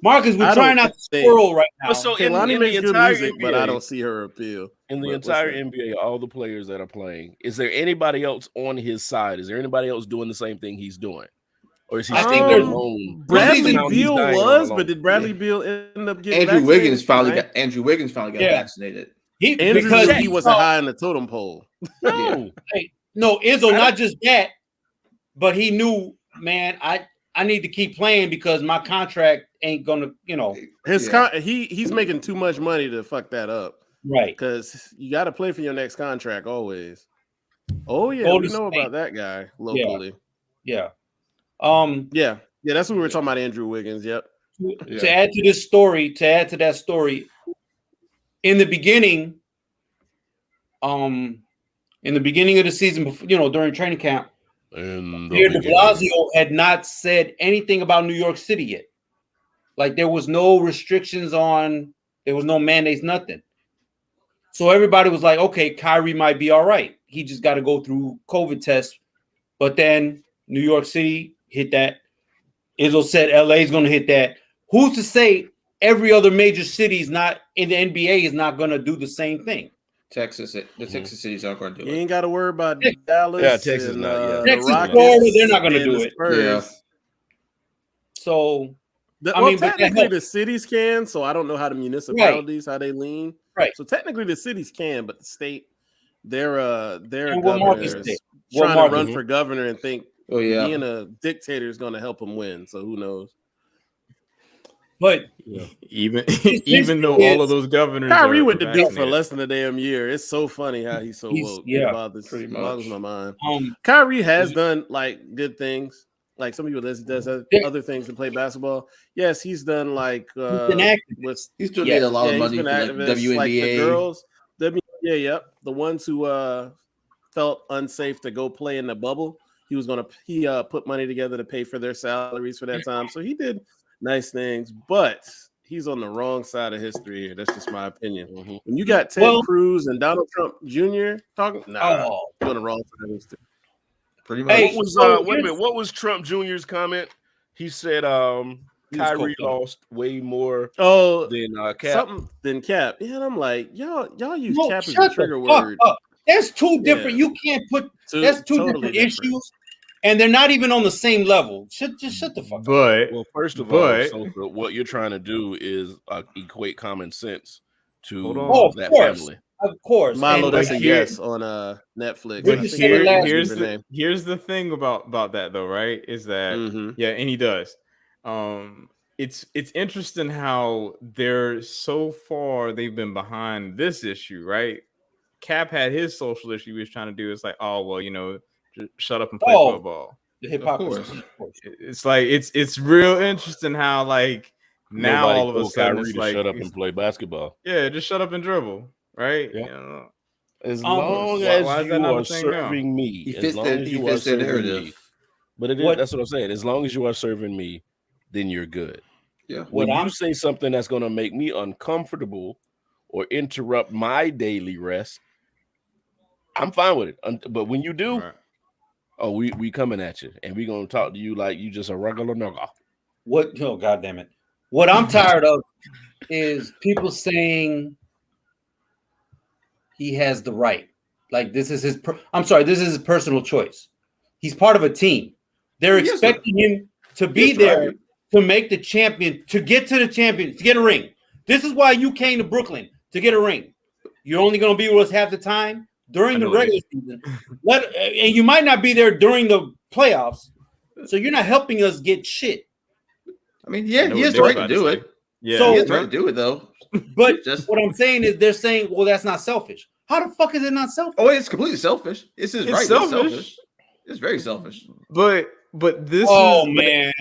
Marcus, we're I trying don't not to think- squirrel right now. But so in Kalani the makes good entire music, but I NBA, don't see her appeal. in the What's entire that? NBA, all the players that are playing, is there anybody else on his side? Is there anybody else doing the same thing he's doing? Or is he I still think there's- alone? Bradley Somehow he's Beal dying was, alone. but did Bradley Beal end up getting Andrew vaccinated? Wiggins finally Right? got Yeah. vaccinated. Andrew because he wasn't high on the totem pole. No. No, Izzo, not just that, but he knew, man, I need to keep playing because my contract ain't gonna, His Yeah. he's making too much money to fuck that up right. because you got to play for your next contract always. Oh yeah, Golden we know State. about that guy locally. Yeah. Yeah, that's what we were talking about. Andrew Wiggins. Yep. To add to that story, in the beginning of the season, during training camp, Mayor de Blasio had not said anything about New York City yet. Like there was no restrictions there was no mandates, nothing. So everybody was like, okay, Kyrie might be all right. He just got to go through COVID tests. But then New York City hit that. Izzo said LA is going to hit that. Who's to say every other major city is not in the NBA is not going to do the same thing? Texas cities aren't going to do You it. ain't got to worry about Texas. Dallas. Yeah, Texas and, not, yeah. the Texas, Rockets Florida, they're not gonna and do the it. Spurs. So The- I well, mean, but technically that the cities can, so I don't know how the municipalities how they lean. Right. So technically the cities can, but the state their And what Marcus governor said. is What trying to Marcus run said. for governor and think Oh yeah. being a dictator is going to help him win. So who knows? But Even his even though thing all of is- those governors Kyrie are went to Duke for vaccinated. less than a damn year. It's so funny how he's so woke. It pretty boggles much. my mind. um, Kyrie has done like good things. Like some people does other things to play basketball. Yes, he's done like he's an activist. with He's still Yeah. made a lot of he's money been for like activists, like the WNBA. girls. The ones who felt unsafe to go play in the bubble. He put money together to pay for their salaries for that time. So he did nice things, but he's on the wrong side of history here. That's just my opinion. Mhm. When you got Ted Cruz and Donald Trump Jr. talking, you're on the wrong side of history. Pretty much. Hey, What was so wait a minute? What was Trump Jr.'s comment? He said Kyrie lost way more than Cap. Something than Cap. Yeah, and I'm like, y'all use no, Cap as a shut the trigger fuck word. up. There's two different. Yeah. You can't put. That's two Totally different issues, and they're not even on the same level. Just shut the fuck up. Well, first of all, Sosa, what you're trying to do is equate common sense to that family. Of course. Milo, And that's a here- yes on Netflix. But I think here- that's here's his the name. here's the thing about that though, right? Is that Mhm. yeah, and he does. It's interesting how they're so far they've been behind this issue, right? Cap had his social issue he was trying to do. It's like, oh well, just shut up and play football. The hypocrisy. Of course. It's like it's real interesting how like now Nobody all of a told sudden Kyrie it's to like shut up and play basketball. yeah, just shut up and dribble, right? Yeah. As Why long is as that you not are a thing now? serving me, He as fits long their, as he you are fits their serving narrative. me. But that's what I'm saying. As long as you are serving me, then you're good. Yeah. When you say something that's going to make me uncomfortable or interrupt my daily rest, I'm fine with it. But when you do, we coming at you, and we gonna talk to you like you just a regular nigga. What? Oh, God damn it! What I'm tired of is people saying he has the right. Like this is his. This is his personal choice. He's part of a team. They're expecting him to be there to make the champion, to get to the champion, to get a ring. This is why you came to Brooklyn, to get a ring. You're only going to be with us half the time during the regular season. And you might not be there during the playoffs. So you're not helping us get shit. I mean, yeah, he has the right to do it. Yeah, so he has the right to do it, though. But what I'm saying is they're saying, well, that's not selfish. How the fuck is it not selfish? Oh, it's completely selfish. It's his right. Selfish. It's selfish. It's very selfish. But this oh, is man.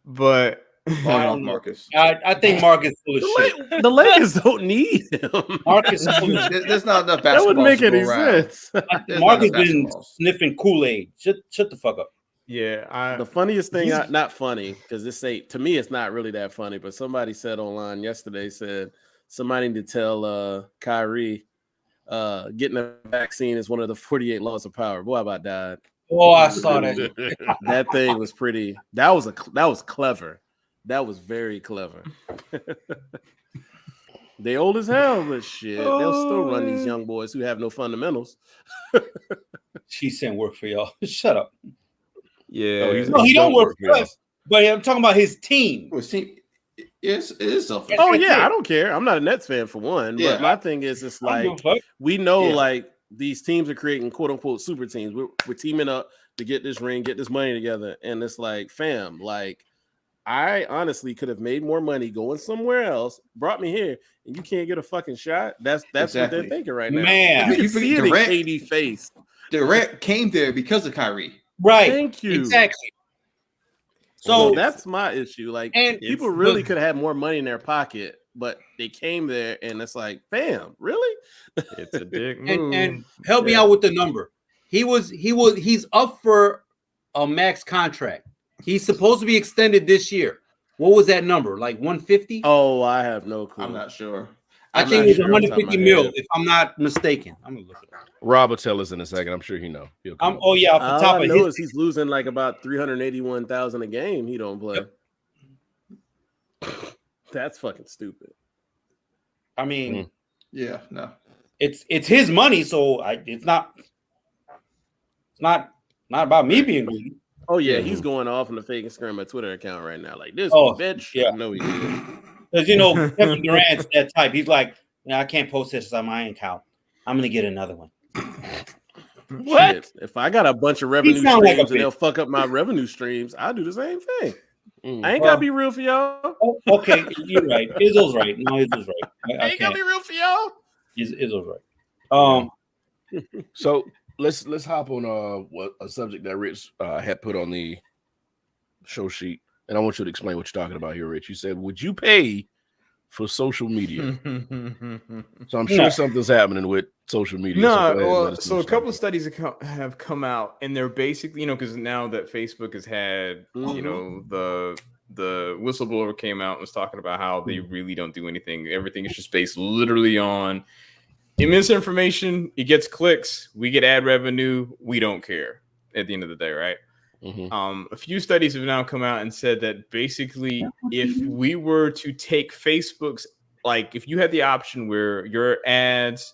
But Marcus. I think Marcus is full of shit. The Lakers don't need him. Marcus is full of shit. There's not enough basketball. That wouldn't make any sense. Marcus been sniffing Kool-Aid. Shut the fuck up. Yeah, the funniest thing, not funny, because to me, it's not really that funny. But somebody said online yesterday, said somebody need to tell Kyrie getting a vaccine is one of the 48 laws of power. Boy, I about died. Oh, I saw that. That thing was pretty. That was clever. That was very clever. They old as hell, but shit, they'll still run these young boys who have no fundamentals. She sent work for y'all. Shut up. Yeah. No, he don't work for us. But I'm talking about his team. Yes, it is selfish. Oh yeah, I don't care. I'm not a Nets fan for one. But my thing is, it's like we know, like these teams are creating quote unquote super teams. We're teaming up to get this ring, get this money together, and it's like, fam, like I honestly could have made more money going somewhere else, brought me here, and you can't get a fucking shot. That's exactly what they're thinking right now. Man, you can see it in KD face. Durant came there because of Kyrie. Right. Thank you. Exactly. So that's my issue. Like, people really could have had more money in their pocket, but they came there, and it's like, fam, really? It's a dick move. And help me out with the number. He's up for a max contract. He's supposed to be extended this year. What was that number? Like 150? Oh, I have no clue. I'm not sure. I think it was 150 mil, if I'm not mistaken. I'm gonna look it up. Rob will tell us in a second. I'm sure he know. Oh yeah, off the top of his, he's losing like about 381,000 a game. He don't play. Yep. That's fucking stupid. I mean, yeah, no, it's his money, so it's not about me being greedy. Oh yeah, he's going off on the fake Instagram my Twitter account right now. Like this bitch. Yeah, no, he did. Because Kevin Durant's that type. He's like, I can't post this on my account. I'm gonna get another one. What? Shit, if I got a bunch of revenue sound like a streams and bitch. they'll fuck up my revenue streams, I'll do the same thing. Mm. I ain't Well- gotta be real for y'all. Oh, okay, you're right. Izzo's right. No, Izzo's right. I I ain't gotta can't. be real for y'all. Izzo's right. So let's hop on what a subject that Rich had put on the show sheet, and I want you to explain what you're talking about here, Rich. You said, "Would you pay for social media?" So I'm sure No. something's happening with social media. No, so, go ahead and let well, us know so a what you're couple talking of studies have come out, and they're basically, because now that Facebook has had, the whistleblower came out and was talking about how they really don't do anything. Everything is just based literally on misinformation. It gets clicks. We get ad revenue. We don't care at the end of the day, right? A few studies have now come out and said that basically, if we were to take Facebook's, like, if you had the option where your ads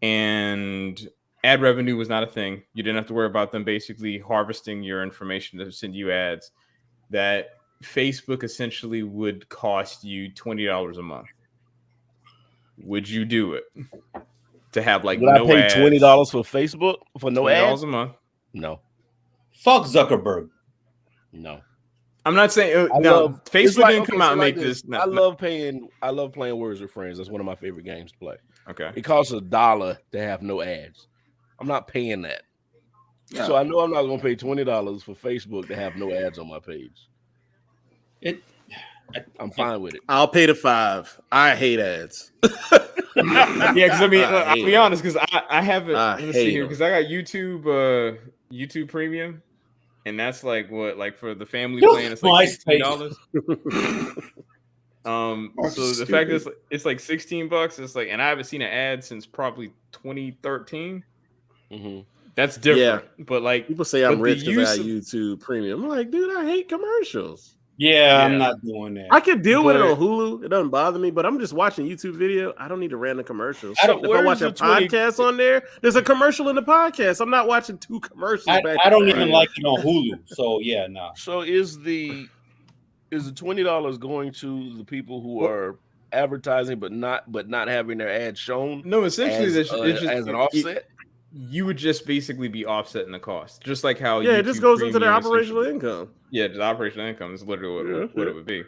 and ad revenue was not a thing, you didn't have to worry about them basically harvesting your information to send you ads, that Facebook essentially would cost you $20 a month. Would you do it? To have like Would no I pay ads, $20 for Facebook for no $20 ads? a month? No. Fuck Zuckerberg. No. I'm not saying Facebook didn't come out and make this. I love playing Words with Friends. That's one of my favorite games to play. Okay. It costs $1 to have no ads. I'm not paying that. Yeah. So I know I'm not gonna pay $20 for Facebook to have no ads on my page. I'm fine with it. I'll pay the $5. I hate ads. Yeah, because I mean, I I'll hate be them. honest, because I haven't. I Let's see hate here, them. because I got YouTube Premium, and that's like what, like for the family plan, it's like $16. So the fact is, it's like $16. It's like, and I haven't seen an ad since probably 2013. That's different. But like, People say I'm but rich the because I use got YouTube Premium. I'm like, dude, I hate commercials. Yeah, I'm not doing that. I can deal with it on But- Hulu. It doesn't bother me, but I'm just watching YouTube video. I don't need a random commercial. I don't- If I watch a where's the 20 podcast on there, there's a commercial in the podcast. I'm not watching two commercials back. I don't to even back. like it on Hulu. So yeah, no. So is the $20 going to the people who are advertising but not having their ads shown? No, essentially, as, it's just as an offset. You would just basically be offsetting the cost, just like how Yeah, it just goes into their Premium operational essentially- income. Yeah, the operational income is literally what it would be.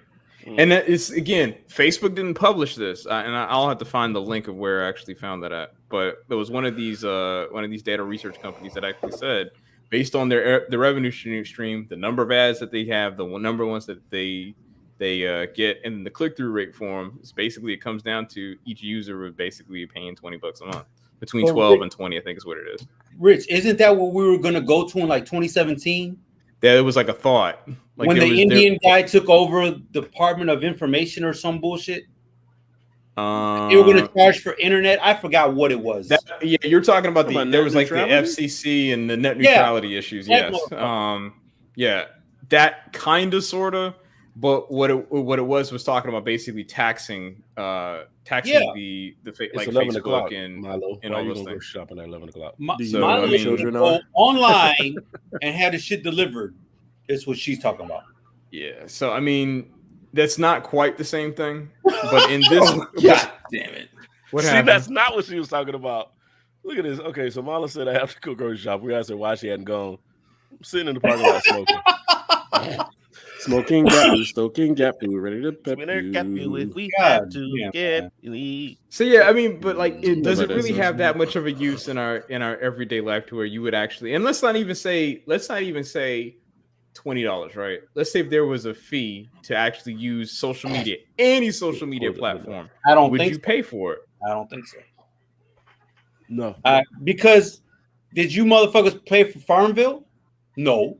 Mm. And that is, again, Facebook didn't publish this, and I'll have to find the link of where I actually found that at. But there was one of these data research companies that actually said, based on their revenue stream, the number of ads that they have, the number of ones that they get, and the click through rate for them, is basically, it comes down to each user would basically paying $20 a month, between 12 and 20, I think is what it is. Rich, isn't that what we were gonna go to in like 2017? That it was like a thought, like When there the was- Indian guy took over Department of Information or some bullshit. They were gonna charge for internet. I forgot what it was. Yeah, you're talking about Talking about there net was like the neutrality? FCC and the net Yeah. neutrality issues. That Yes. Yeah, that kind of, sort of. But what it was talking about basically taxing Yeah. the It's like 11 o'clock, Facebook and Milo. and Why all you those gonna go things. shopping at 11 o'clock? My, Do you my know lady children would go are? online and had the shit delivered. Is what she's talking about. Yeah. So I mean, that's not quite the same thing. But in this, God damn it. what See, happened? that's not what she was talking about. Look at this. Okay, so Mala said I have to go grocery shop. We asked her why she hadn't gone. I'm sitting in the parking lot smoking. Smoking cat food, stoking cat food, ready to pep you. if we God damn, man. So yeah, I mean, but like, does it Nobody really says have that. that much of a use in our everyday life to where you would actually? And let's not even say $20, right? Let's say if there was a fee to actually use social media, any social media platform. I don't Would think you so. pay for it? I don't think so. No. Because did you motherfuckers play for Farmville? No.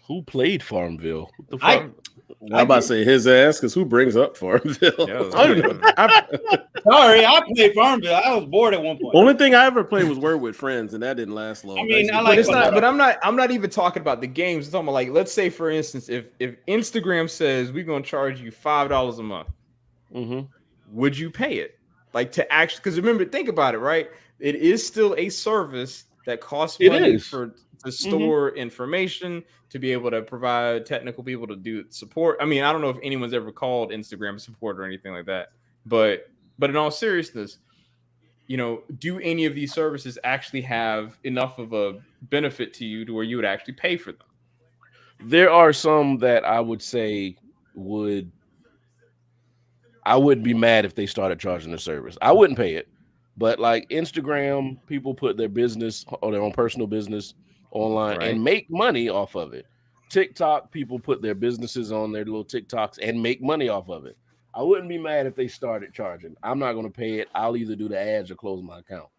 Who played Farmville? What the I- fuck? I'm about to say his ass because who brings up Farmville? Yeah, it was I don't really know. Sorry, I played Farmville. I was bored at one point. Only thing I ever played was Word with Friends, and that didn't last long. I mean, I But like- it's not. But I'm not even talking about the games. I'm talking about, like, let's say for instance, if Instagram says we're gonna charge you $5 a month, Mm-hmm. would you pay it? Like, to actually, because remember, think about it, right? It is still a service that costs It money is. to store information, to be able to provide technical people to do support. I mean, I don't know if anyone's ever called Instagram support or anything like that, but in all seriousness, do any of these services actually have enough of a benefit to you to where you would actually pay for them? There are some that I would say I wouldn't be mad if they started charging the service. I wouldn't pay it. But like Instagram, people put their business or their own personal business online and make money off of it. TikTok, people put their businesses on their little TikToks and make money off of it. I wouldn't be mad if they started charging. I'm not going to pay it. I'll either do the ads or close my account.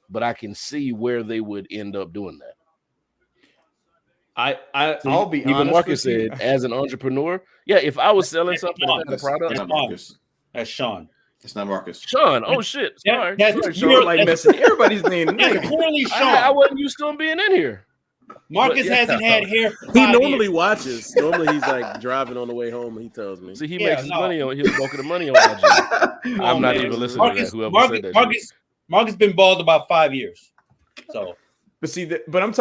But I can see where they would end up doing that. I'll be honest. Even Marcus said, as an entrepreneur, yeah, if I was selling something, That's a product, not Marcus. That's Sean. It's not Marcus. Sean. Oh shit! Sorry, Sean, like messing everybody's name. Clearly Sean. I wasn't used to him being in here. Marcus hasn't had hair. He normally watches. Normally he's like driving on the way home and he tells me. See, he makes his money on his bulk of the money on IG. I'm not even listening to that. Whoever said that. Marcus been bald about 5 years. So but I'm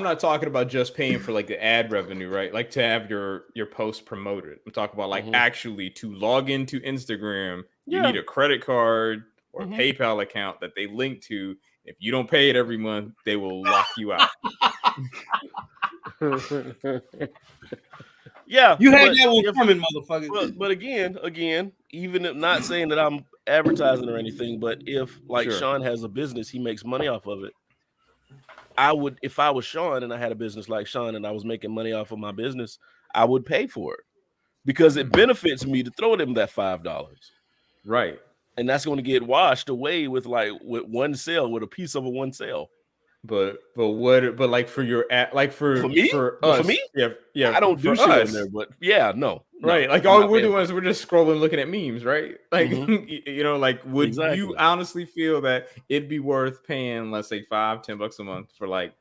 not talking about just paying for like the ad revenue, right? Like to have your post promoted. I'm talking about like actually to log into Instagram, you need a credit card or a PayPal account that they link to. If you don't pay it every month, they will lock you out. Yeah, you had that one coming, motherfucker. But again, even if not saying that I'm advertising or anything, but if like Sean has a business, he makes money off of it. I would, if I was Sean and I had a business like Sean and I was making money off of my business, I would pay for it because it benefits me to throw them that $5. Right. And that's going to get washed away with one sale, with a piece of one sale. But like for your for me, for us, yeah, I don't do shit in there, but no, right. Like all we're doing is we're just scrolling, looking at memes, right? Like like would you honestly feel that it'd be worth paying, let's say $5-10 a month for like,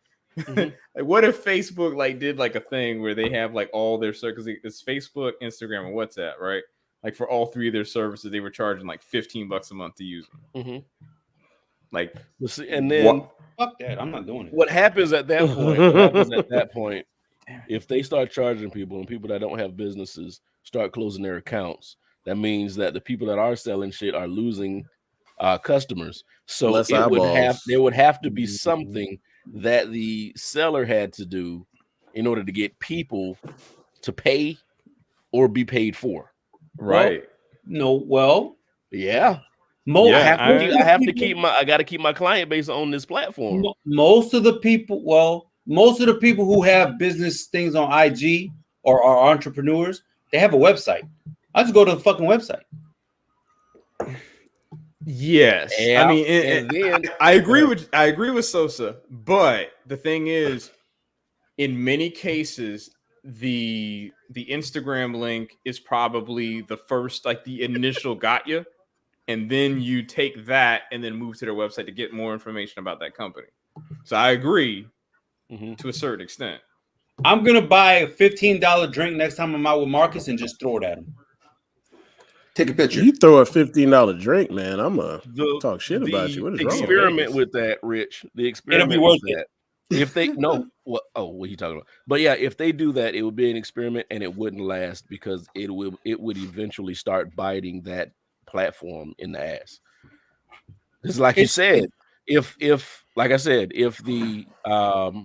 like what if Facebook like did like a thing where they have like all their services? It's Facebook, Instagram, and WhatsApp, right? Like for all three of their services, they were charging like $15 a month to use them. Like, and then fuck that, I'm not doing it. What happens at that point? If they start charging people and people that don't have businesses start closing their accounts, that means that the people that are selling shit are losing customers. So there would have to be something that the seller had to do in order to get people to pay or be paid for. Right. Yeah. I got to keep my client base on this platform. Most of the people who have business things on IG or are entrepreneurs, they have a website. I just go to the fucking website. Yes. I mean, I agree with Sosa, but the thing is, in many cases, the Instagram link is probably the first, like the initial got you. And then you take that and then move to their website to get more information about that company. So I agree to a certain extent. I'm going to buy a $15 drink next time I'm out with Marcus and just throw it at him. Take a picture. You throw a $15 drink, man. I'm going to talk shit about you. What is wrong? Experiment with that, Rich. The experiment with that. If they what are you talking about? But yeah, if they do that, it would be an experiment and it wouldn't last because it would eventually start biting that platform in the ass. It's like you said, if like I said, if the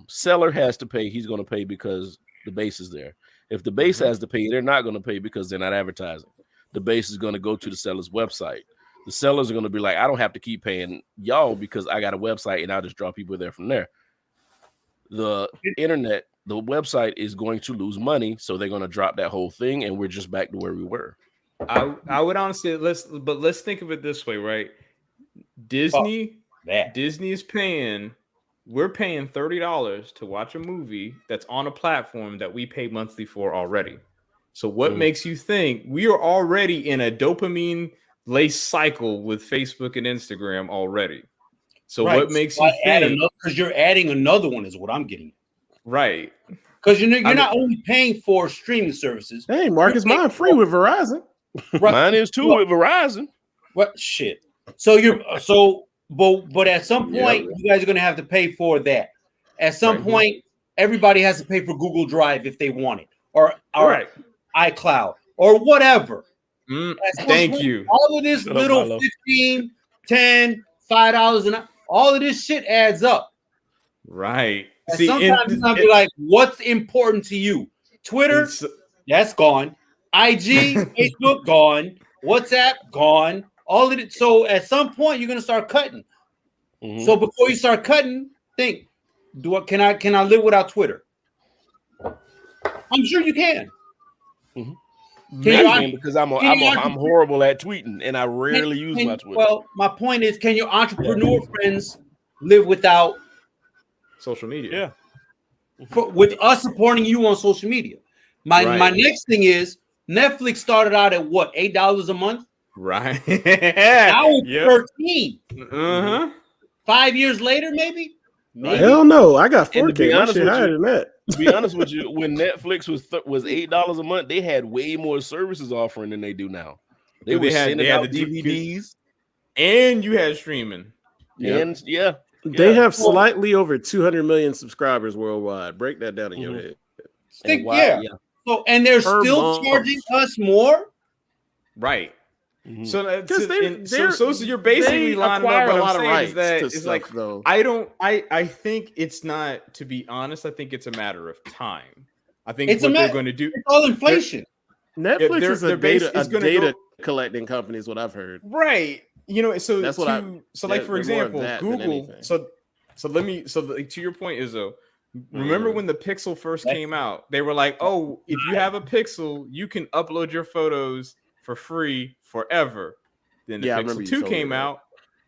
seller has to pay, he's going to pay because the base is there. If the base has to pay, they're not going to pay because they're not advertising. The base is going to go to the seller's website. The sellers are going to be like, I don't have to keep paying y'all because I got a website and I'll just draw people there from there. The internet, the website is going to lose money, so they're going to drop that whole thing, and we're just back to where we were. I would honestly let's think of it this way, right? Disney is paying. We're paying $30 to watch a movie that's on a platform that we pay monthly for already. So what makes you think we are already in a dopamine laced cycle with Facebook and Instagram already? So what makes you think? Because you're adding another one is what I'm getting. Right. Because you're not only paying for streaming services. Hey, Marcus, mine free with Verizon. Right. Mine is too with Verizon. What shit? But at some point, you guys are gonna have to pay for that. At some point, everybody has to pay for Google Drive if they want it, or iCloud, or whatever. Thank you. All of this little 15, 10, $5 an hour. All of this shit adds up. Right. And See, sometimes you're gonna be like, what's important to you? Twitter, that's gone. IG, Facebook, gone. WhatsApp, gone. All of it. So at some point, you're gonna start cutting. Mhm. So before you start cutting, think: can I live without Twitter? I'm sure you can. Mhm. Can you, because I'm horrible at tweeting and I rarely use my Twitter. Well, my point is, can your entrepreneur friends live without social media? Yeah. With us supporting you on social media? My next thing is Netflix started out at what, $8 a month? Right. Now it's $13. 5 years later, maybe. Hell no, I got 4K. And to be honest shit with higher you, than that. To be honest with you, when Netflix was $8 a month, they had way more services offering than they do now. They had the DVDs, and you had streaming. And they have slightly over 200 million subscribers worldwide. Break that down in your head. So and they're still charging us more, right? Mm-hmm. So you're basically lining up. What I'm saying is that it's like, though. I think it's not, to be honest, I think it's a matter of time. I think they're going to do. It's all inflation. Netflix is a data collecting company, is what I've heard. Right. So that's what for example, Google. So to your point, Izzo, remember when the Pixel first came out? They were like, oh, if you have a Pixel, you can upload your photos for free forever. Then the Pixel 2 came out.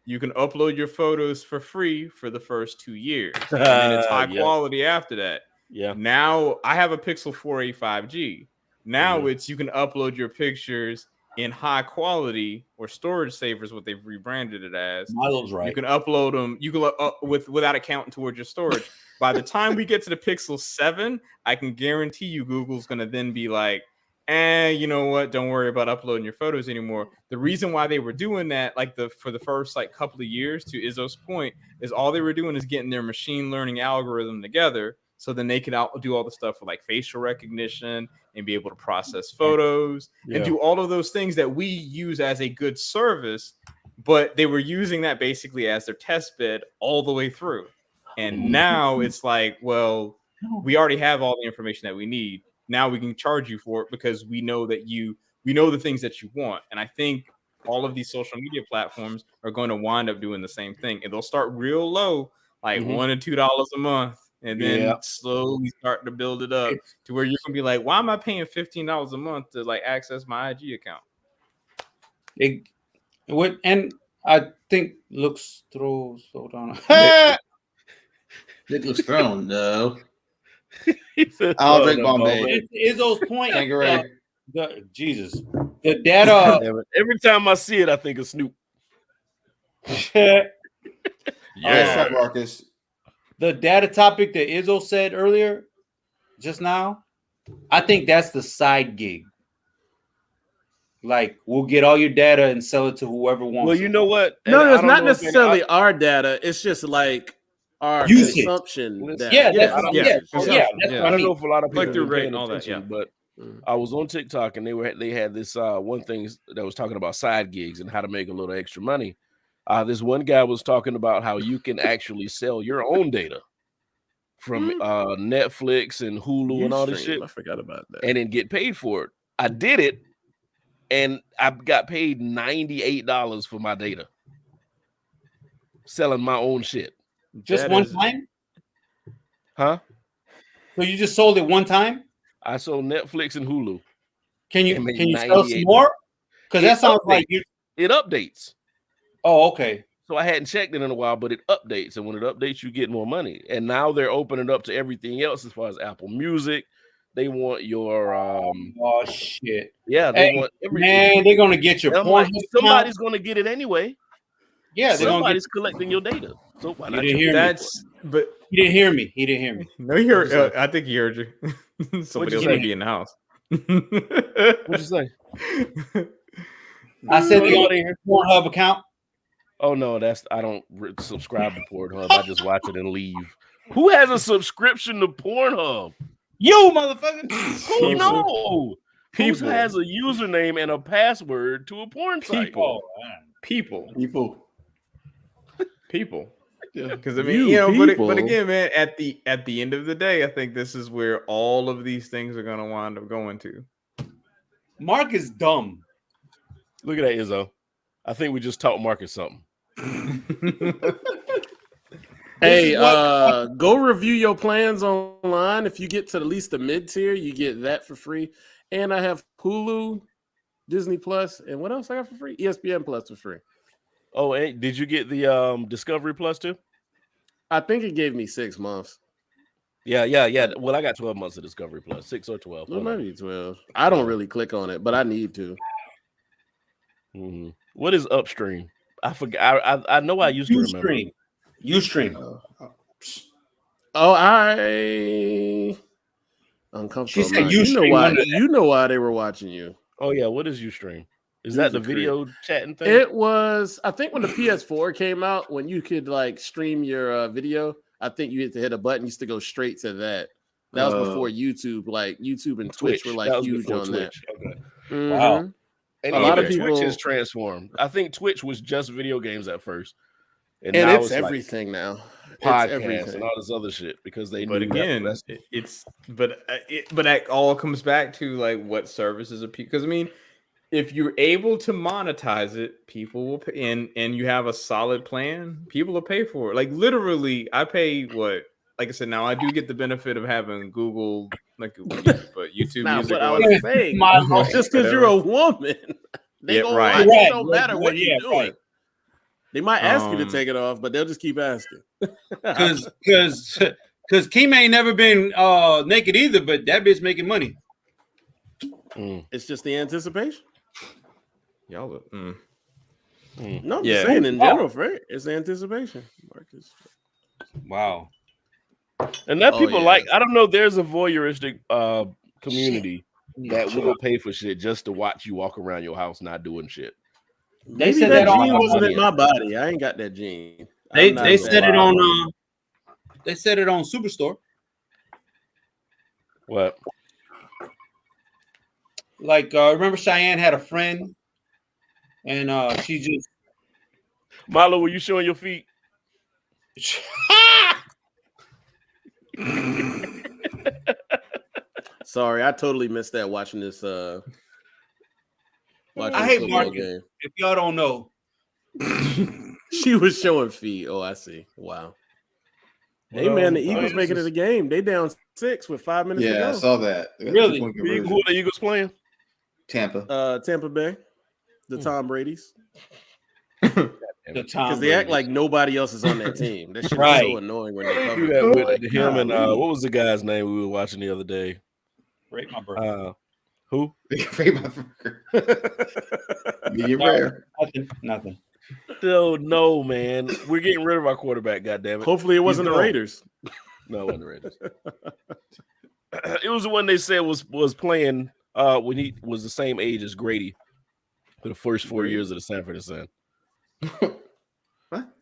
You can upload your photos for free for the first 2 years. And then it's high quality after that. Yeah. Now I have a Pixel 4a 5G. Now it's you can upload your pictures in high quality or storage savers, what they've rebranded it as. Model's right. You can upload them. You can without accounting towards your storage. By the time we get to the Pixel 7, I can guarantee you Google's going to then be like, you know what? Don't worry about uploading your photos anymore. The reason why they were doing that, for the first couple of years, to Izzo's point, is all they were doing is getting their machine learning algorithm together, so then they could do all the stuff for facial recognition and be able to process photos and do all of those things that we use as a good service. But they were using that basically as their test bed all the way through. And now it's like, well, we already have all the information that we need. Now we can charge you for it because we know that we know the things that you want. And I think all of these social media platforms are going to wind up doing the same thing. And they'll start real low, $1 or $2 a month, and then slowly start to build it up to where you're going to be like, why am I paying $15 a month to access my IG account? And I think looks throws. Hold on. Dick looks thrown, no. I'll drink Bombay. Izzo's point. Jesus. The data. Every time I see it, I think of Snoop. Marcus. The data topic that Izzo said earlier, just now, I think that's the side gig. We'll get all your data and sell it to whoever wants. Well, you know what? No, it's not necessarily our data. It's just our consumption. I don't know if a lot of people are paying attention, but I was on TikTok and they had this one thing that was talking about side gigs and how to make a little extra money. This one guy was talking about how you can actually sell your own data from Netflix and Hulu and all this shit. I forgot about that. And then get paid for it. I did it, and I got paid $98 for my data. Selling my own shit. Just one time? Huh? So you just sold it one time? I sold Netflix and Hulu. Can you sell some more? Because that sounds like it updates. Oh, okay. So I hadn't checked it in a while, but it updates, and when it updates, you get more money. And now they're opening up to everything else as far as Apple Music. They want your oh shit. Yeah, they want everything. Man, they're gonna get your porn. Somebody's gonna get it anyway. Yeah, somebody's collecting your data. So why not? But he didn't hear me. He didn't hear me. No, he heard. I think he heard you. Somebody else might be in the house. What'd you say? I said the only Pornhub account. Oh no, I don't subscribe to Pornhub. I just watch it and leave. Who has a subscription to Pornhub? You motherfucker. Who knows? Who has a username and a password to a porn site? People. people. Yeah. Because I mean, You you know, people. but again, man, at the end of the day, I think this is where all of these things are gonna wind up going to. Mark is dumb. Look at that, Izzo. I think we just taught Marcus something. Hey, go review your plans online. If you get to at least the mid tier, you get that for free. And I have Hulu, Disney Plus, and what else I got for free? ESPN Plus for free. Oh, and did you get the Discovery Plus too? I think it gave me 6 months. Yeah. Well, I got 12 months of Discovery Plus, 6 or 12. It might be 12. I don't really click on it, but I need to. Mm-hmm. What is Upstream? I forgot. I know I used to remember. Ustream. Oh, I uncomfortable. She said Mark. You know Ustream why? under that. You know why they were watching you. Oh yeah, what is Ustream? Is He's that a the video chatting thing? It was, I think, when the PS4 came out, when you could like stream your video. I think you had to hit a button, used to go straight to that. That was before YouTube. Like YouTube and Twitch were like That was huge before on Twitch. that. Okay. Mhm. Wow. And A lot of Twitch people- has transformed. I think Twitch was just video games at first, And now it's like everything now. It's podcasts everything. and all this other shit because they. But knew again, that but that all comes back to like what services are because I mean, if you're able to monetize it, people will pay, and you have a solid plan, people will pay for it. Like literally, I pay what? Like I said, now I do get the benefit of having Google, like Google Music, but YouTube Not Music. what I or was whatever. saying. My lord. Just because you're a woman, they Yeah, gonna right. watch. Right. It don't matter what Yeah, you're doing. right. They might ask you to Um, take it off, but they'll just keep asking. Because Kim ain't never been naked either, but that bitch making money. It's just the anticipation. Y'all, No, I'm Yeah. just saying in general, Frank. It's anticipation. Marcus. Wow. and that Oh, people yeah. like. I don't know. There's a voyeuristic community that will pay for shit just to watch you walk around your house not doing shit. They Maybe said that that on gene wasn't in my body. I ain't got that gene. they I'm not they gonna said it lie. on they said it on Superstore. What? Like remember Cheyenne had a friend and she just Milo, were you showing your feet? Sorry, I totally missed that watching this. Watching I the hate football Marcus. game. If y'all don't know. She was showing feet. Oh, I see. Wow. Hey man, the Eagles making it a game. They down 6 with 5 minutes to Yeah, I go. saw that. They got Really? 2-point Who conversion. are the Eagles playing? Tampa. Tampa Bay, the Tom Brady's, The because Tom they act Brady. like nobody else is on that team. That shit is Right. so annoying when they They cover do that it. with him and what was the guy's name we were watching the other day? Break my birthday. Who? Medium rare. Nothing. No, man. We're getting rid of our quarterback. Goddamn it! Hopefully, it wasn't the gone. Raiders. No, it wasn't the Raiders. It was the one they said was playing when he was the same age as Grady for the first 4 years of the Sanford and Son.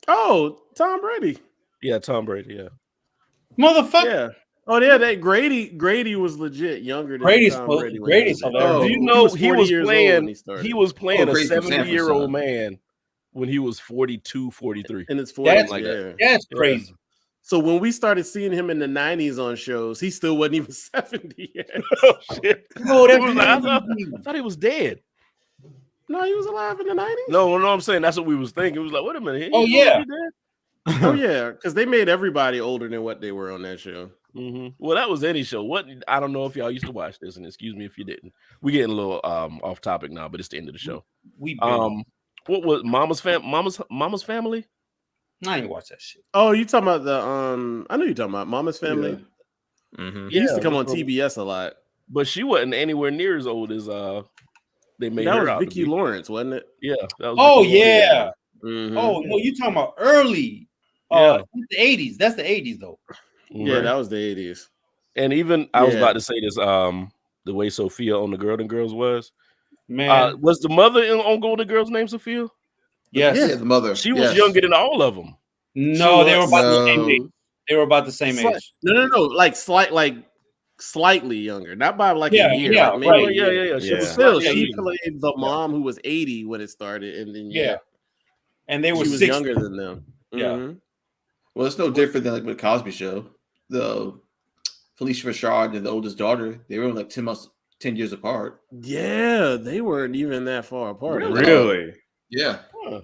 Oh, Tom Brady. Yeah, Tom Brady. Yeah. Motherfucker. Yeah. Oh, yeah. That Grady was legit younger than Brady's Tom full- Brady. when Brady's he was there. hilarious. Do you know he he was was 40 years old playing? when he started. He was playing a Brady's from Sanford, 70-year-old son. man when he was 42, 43. in his 40s. That's like that. yeah. That's crazy. So when we started seeing him in the 90s on shows, he still wasn't even 70 yet. Oh shit! Oh, He that's was like, I crazy. thought he was dead. No, he was alive in the 90s. No, I'm saying that's what we was thinking. It was like, wait a minute. Oh, yeah. Oh yeah, because they made everybody older than what they were on that show. Well, that was any show. What I don't know if y'all used to watch this, and excuse me if you didn't. We're getting a little off topic now, but it's the end of the show. We What was Mama's Family? I ain't watch that shit. Oh, you talking about the I know you're talking about Mama's Family. Yeah. He used to come on with her- TBS a lot. but she wasn't anywhere near as old as they made That her was out Vicki to be. Lawrence, wasn't it? Yeah. That was Oh Vicki Lawrence. yeah. Mhm. Oh no, you talking about early? Yeah. The 80s. That's the 80s though. Yeah, Right. that was the 80s. And even I was Yeah. about to say this. The way Sophia on the Golden Girls was. Man. Was the mother on Golden Girls named Sophia? Yes. Yeah, the mother. She was Yes. younger than all of them. No, they were was- about the same No. age. They were about the same Slight- age. No, like slightly younger, not by like Yeah, a year. yeah, like maybe right. a year. Yeah. She Yeah. was Still, slightly she younger. played the mom who was 80 when it started, and then Yeah. And they were she was 60. younger than them. Yeah. Mhm. Well, it's no different than like with Cosby Show. The Felicia Rashad and the oldest daughter, they were like 10 years apart. Yeah, they weren't even that far apart. Really? Really? Yeah. Huh.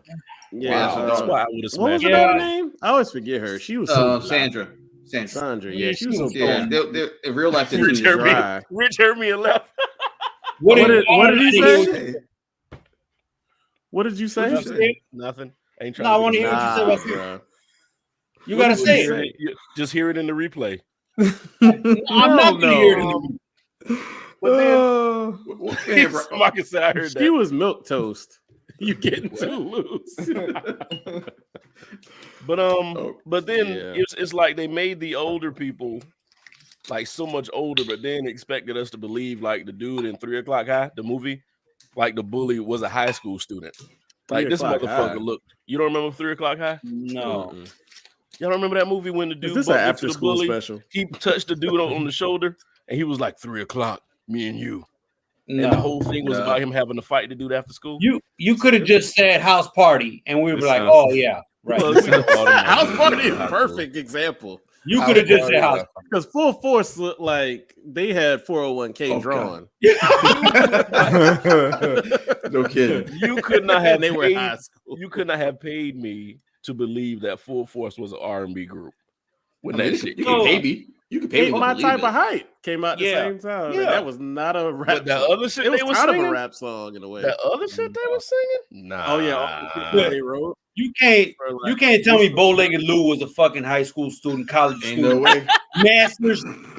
Yeah. Wow. That's why I would have What was smashed her Yeah. daughter's name? I always forget her. She was so Sandra. Sandra. Yeah, Yeah, she was she so was Yeah, fun. they're in real life. They're Rich teenagers. Herbie. dry. Rich heard me and left. What What did did he say? Hey, What did you say? What'd you say? Nothing. Ain't No, trying I to want to get hear what you said. Nah, About bro. you What gotta did say you it. say? Just hear it in the replay. I'm not gonna hear it. In Um, the But then Yeah, bro. somebody said I heard She that. was milk toast. You getting too loose. But but then Yeah. it's like they made the older people like so much older, but then expected us to believe like the dude in 3 O'Clock High, the movie, like the bully was a high school student. 3 Like this O'Clock motherfucker High. looked. You don't remember 3 O'Clock High? No. Mm-mm. Y'all don't remember that movie when the Is dude this an bumped into after the school bully? special? He touched the dude on the shoulder, and he was like 3 o'clock, me and you. And the No. whole thing was No. about him having to fight the dude after school. You could have just said house party, and we were This like, sounds- oh yeah, right. Well, we know all them House movies Party in is high school. perfect example. You House could have just Party, said house. yeah. Because Full Force looked like they had 401k Oh, drawn. No kidding. You could not have And they were paid, high school. you could not have paid me to believe that Full Force was an R&B group. When I mean, that shit you came can out. pay me. You can pay me Ain't to My believe Type it. of Height came out at the Yeah. same time. Yeah. And that was not a rap But that song. other shit It was they was kind of singing, a rap song in a way. that other shit they was singing, nah. Oh, yeah. All the shit they wrote. You can't. for, like, You can't tell me Bow-Legged Lou was a fucking high school student, college Ain't no student, way.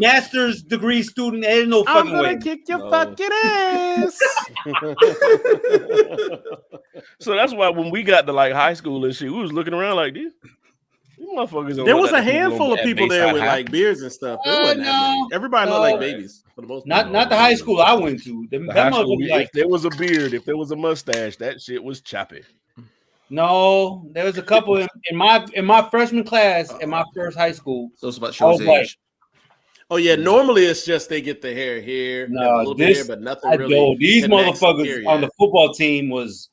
master's degree student. There's no I'm fucking gonna way. kick your No. fucking ass. So that's why when we got to like high school and shit, we was looking around like these motherfuckers. don't There look was like a the people handful of at people there Bayside with High. like beards and stuff. There wasn't that no, many. Everybody looked no. like babies for the most part. Not the high school I went to. The That high school, motherfucker like if there was a beard, if there was a mustache, that shit was choppy. no. There was a couple in my freshman class in my first high school. So it's about I Show's was like, age. Oh yeah, normally it's just they get the hair here, No, and a little bit this- here, but nothing I really. know these connects motherfuckers period. on the football team was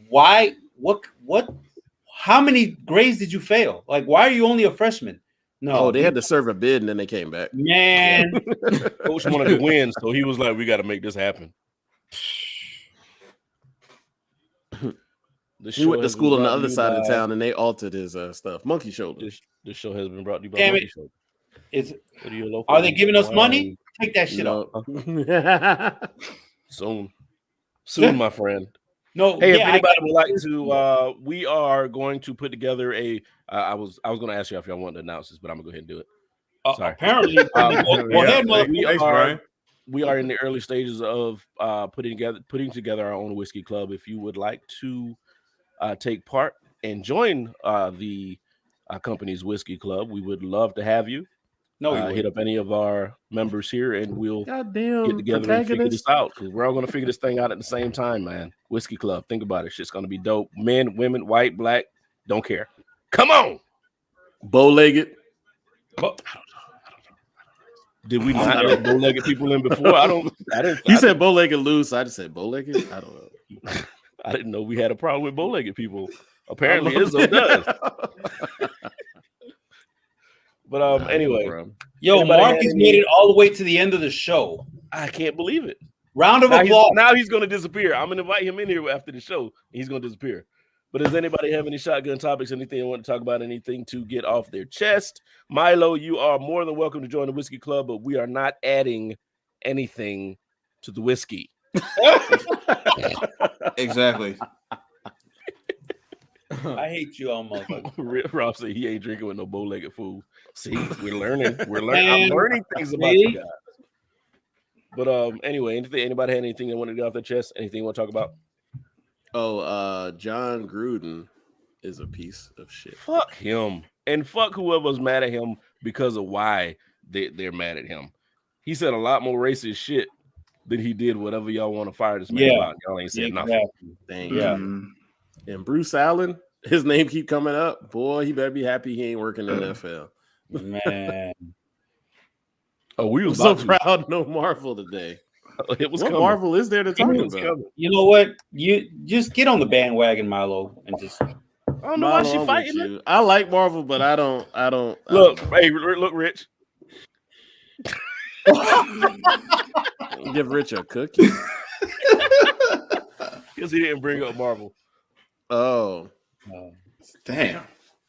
why? What? How many grades did you fail? Like, why are you only a freshman? No, Oh, they had to serve a bid and then they came back. man. Coach wanted to win, so he was like, "We got to make this happen." He went to school on the other side of town and they altered his stuff. Monkey shoulder. This show has been brought to you by Damn Monkey it. Show. It's, Go to your local are they giving us wine money? Take that shit off. No. Soon, my friend. No, Hey, if yeah, anybody would like to, we are going to put together a. I was going to ask you if y'all wanted to announce this, but I'm gonna go ahead and do it. Sorry. apparently. Go Yeah, ahead, thanks, motherfucker. Brian. We are in the early stages of putting together our own whiskey club. If you would like to take part and join the company's whiskey club, we would love to have you. No, Hit up any of our members here, and we'll Goddamn. get together and figure this protagonist. out because we're all going to figure this thing out at the same time, man. Whiskey club, think about it. Shit's going to be dope. Men, women, white, black, don't care. Come on. Bow-legged. Did we not let bow-legged people in before? I didn't. He said bow-legged loose. I just said bow-legged. I don't know. I didn't know we had a problem with bow-legged people. Apparently, I love Izzo it. does. But anyway, yo, Anybody had Marcus any- made it all the way to the end of the show. I can't believe it. Round of Now applause. he's going to disappear. I'm going to invite him in here after the show. And he's going to disappear. But does anybody have any shotgun topics, anything they want to talk about, anything to get off their chest? Milo, you are more than welcome to join the whiskey club, but we are not adding anything to the whiskey. Exactly. I hate you all, motherfucker. Rob said he ain't drinking with no bow-legged fool. See, we're learning. I'm Man, learning things about see? you guys. But anyway, anybody had anything they want to get off their chest? Anything you want to talk about? Oh, John Gruden is a piece of shit. Fuck him. And fuck whoever's mad at him because of why they're mad at him. He said a lot more racist shit than he did whatever y'all want to fire this man about. Y'all ain't said nothing. Exactly. Dang. Yeah. Mhm. And Bruce Allen, his name keep coming up. Boy, he better be happy he ain't working in the NFL. Man. Oh, we I'm was so about to. proud no Marvel today. It was What coming. Marvel is there to talk It was about? coming. You know what? You just get on the bandwagon, Milo, and just I don't know why she Milo, I'm with fighting it. you. I like Marvel, but I don't. Look, know. hey, look, Rich. Give Rich a cookie. Because he didn't bring up Marvel. Oh, Damn.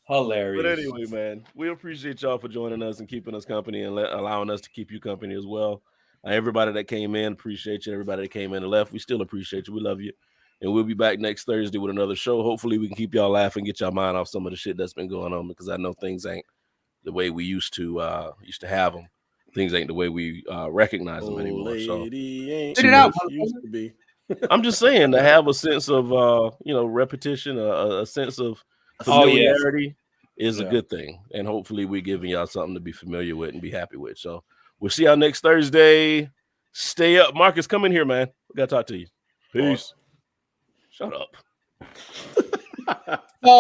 Hilarious. But anyway, man, we appreciate y'all for joining us and keeping us company and allowing us to keep you company as well. Everybody that came in, appreciate you. Everybody that came in and left, we still appreciate you. We love you. And we'll be back next Thursday with another show. Hopefully we can keep y'all laughing, get y'all mind off some of the shit that's been going on, because I know things ain't the way we used to have them. Things ain't the way we recognize them anymore. So ain't Spit it out, used to be. I'm just saying, to have a sense of repetition, a sense of familiarity is a good thing. And hopefully we're giving y'all something to be familiar with and be happy with. So we'll see y'all next Thursday. Stay up. Marcus, come in here, man. We gotta talk to you. Peace. Shut up.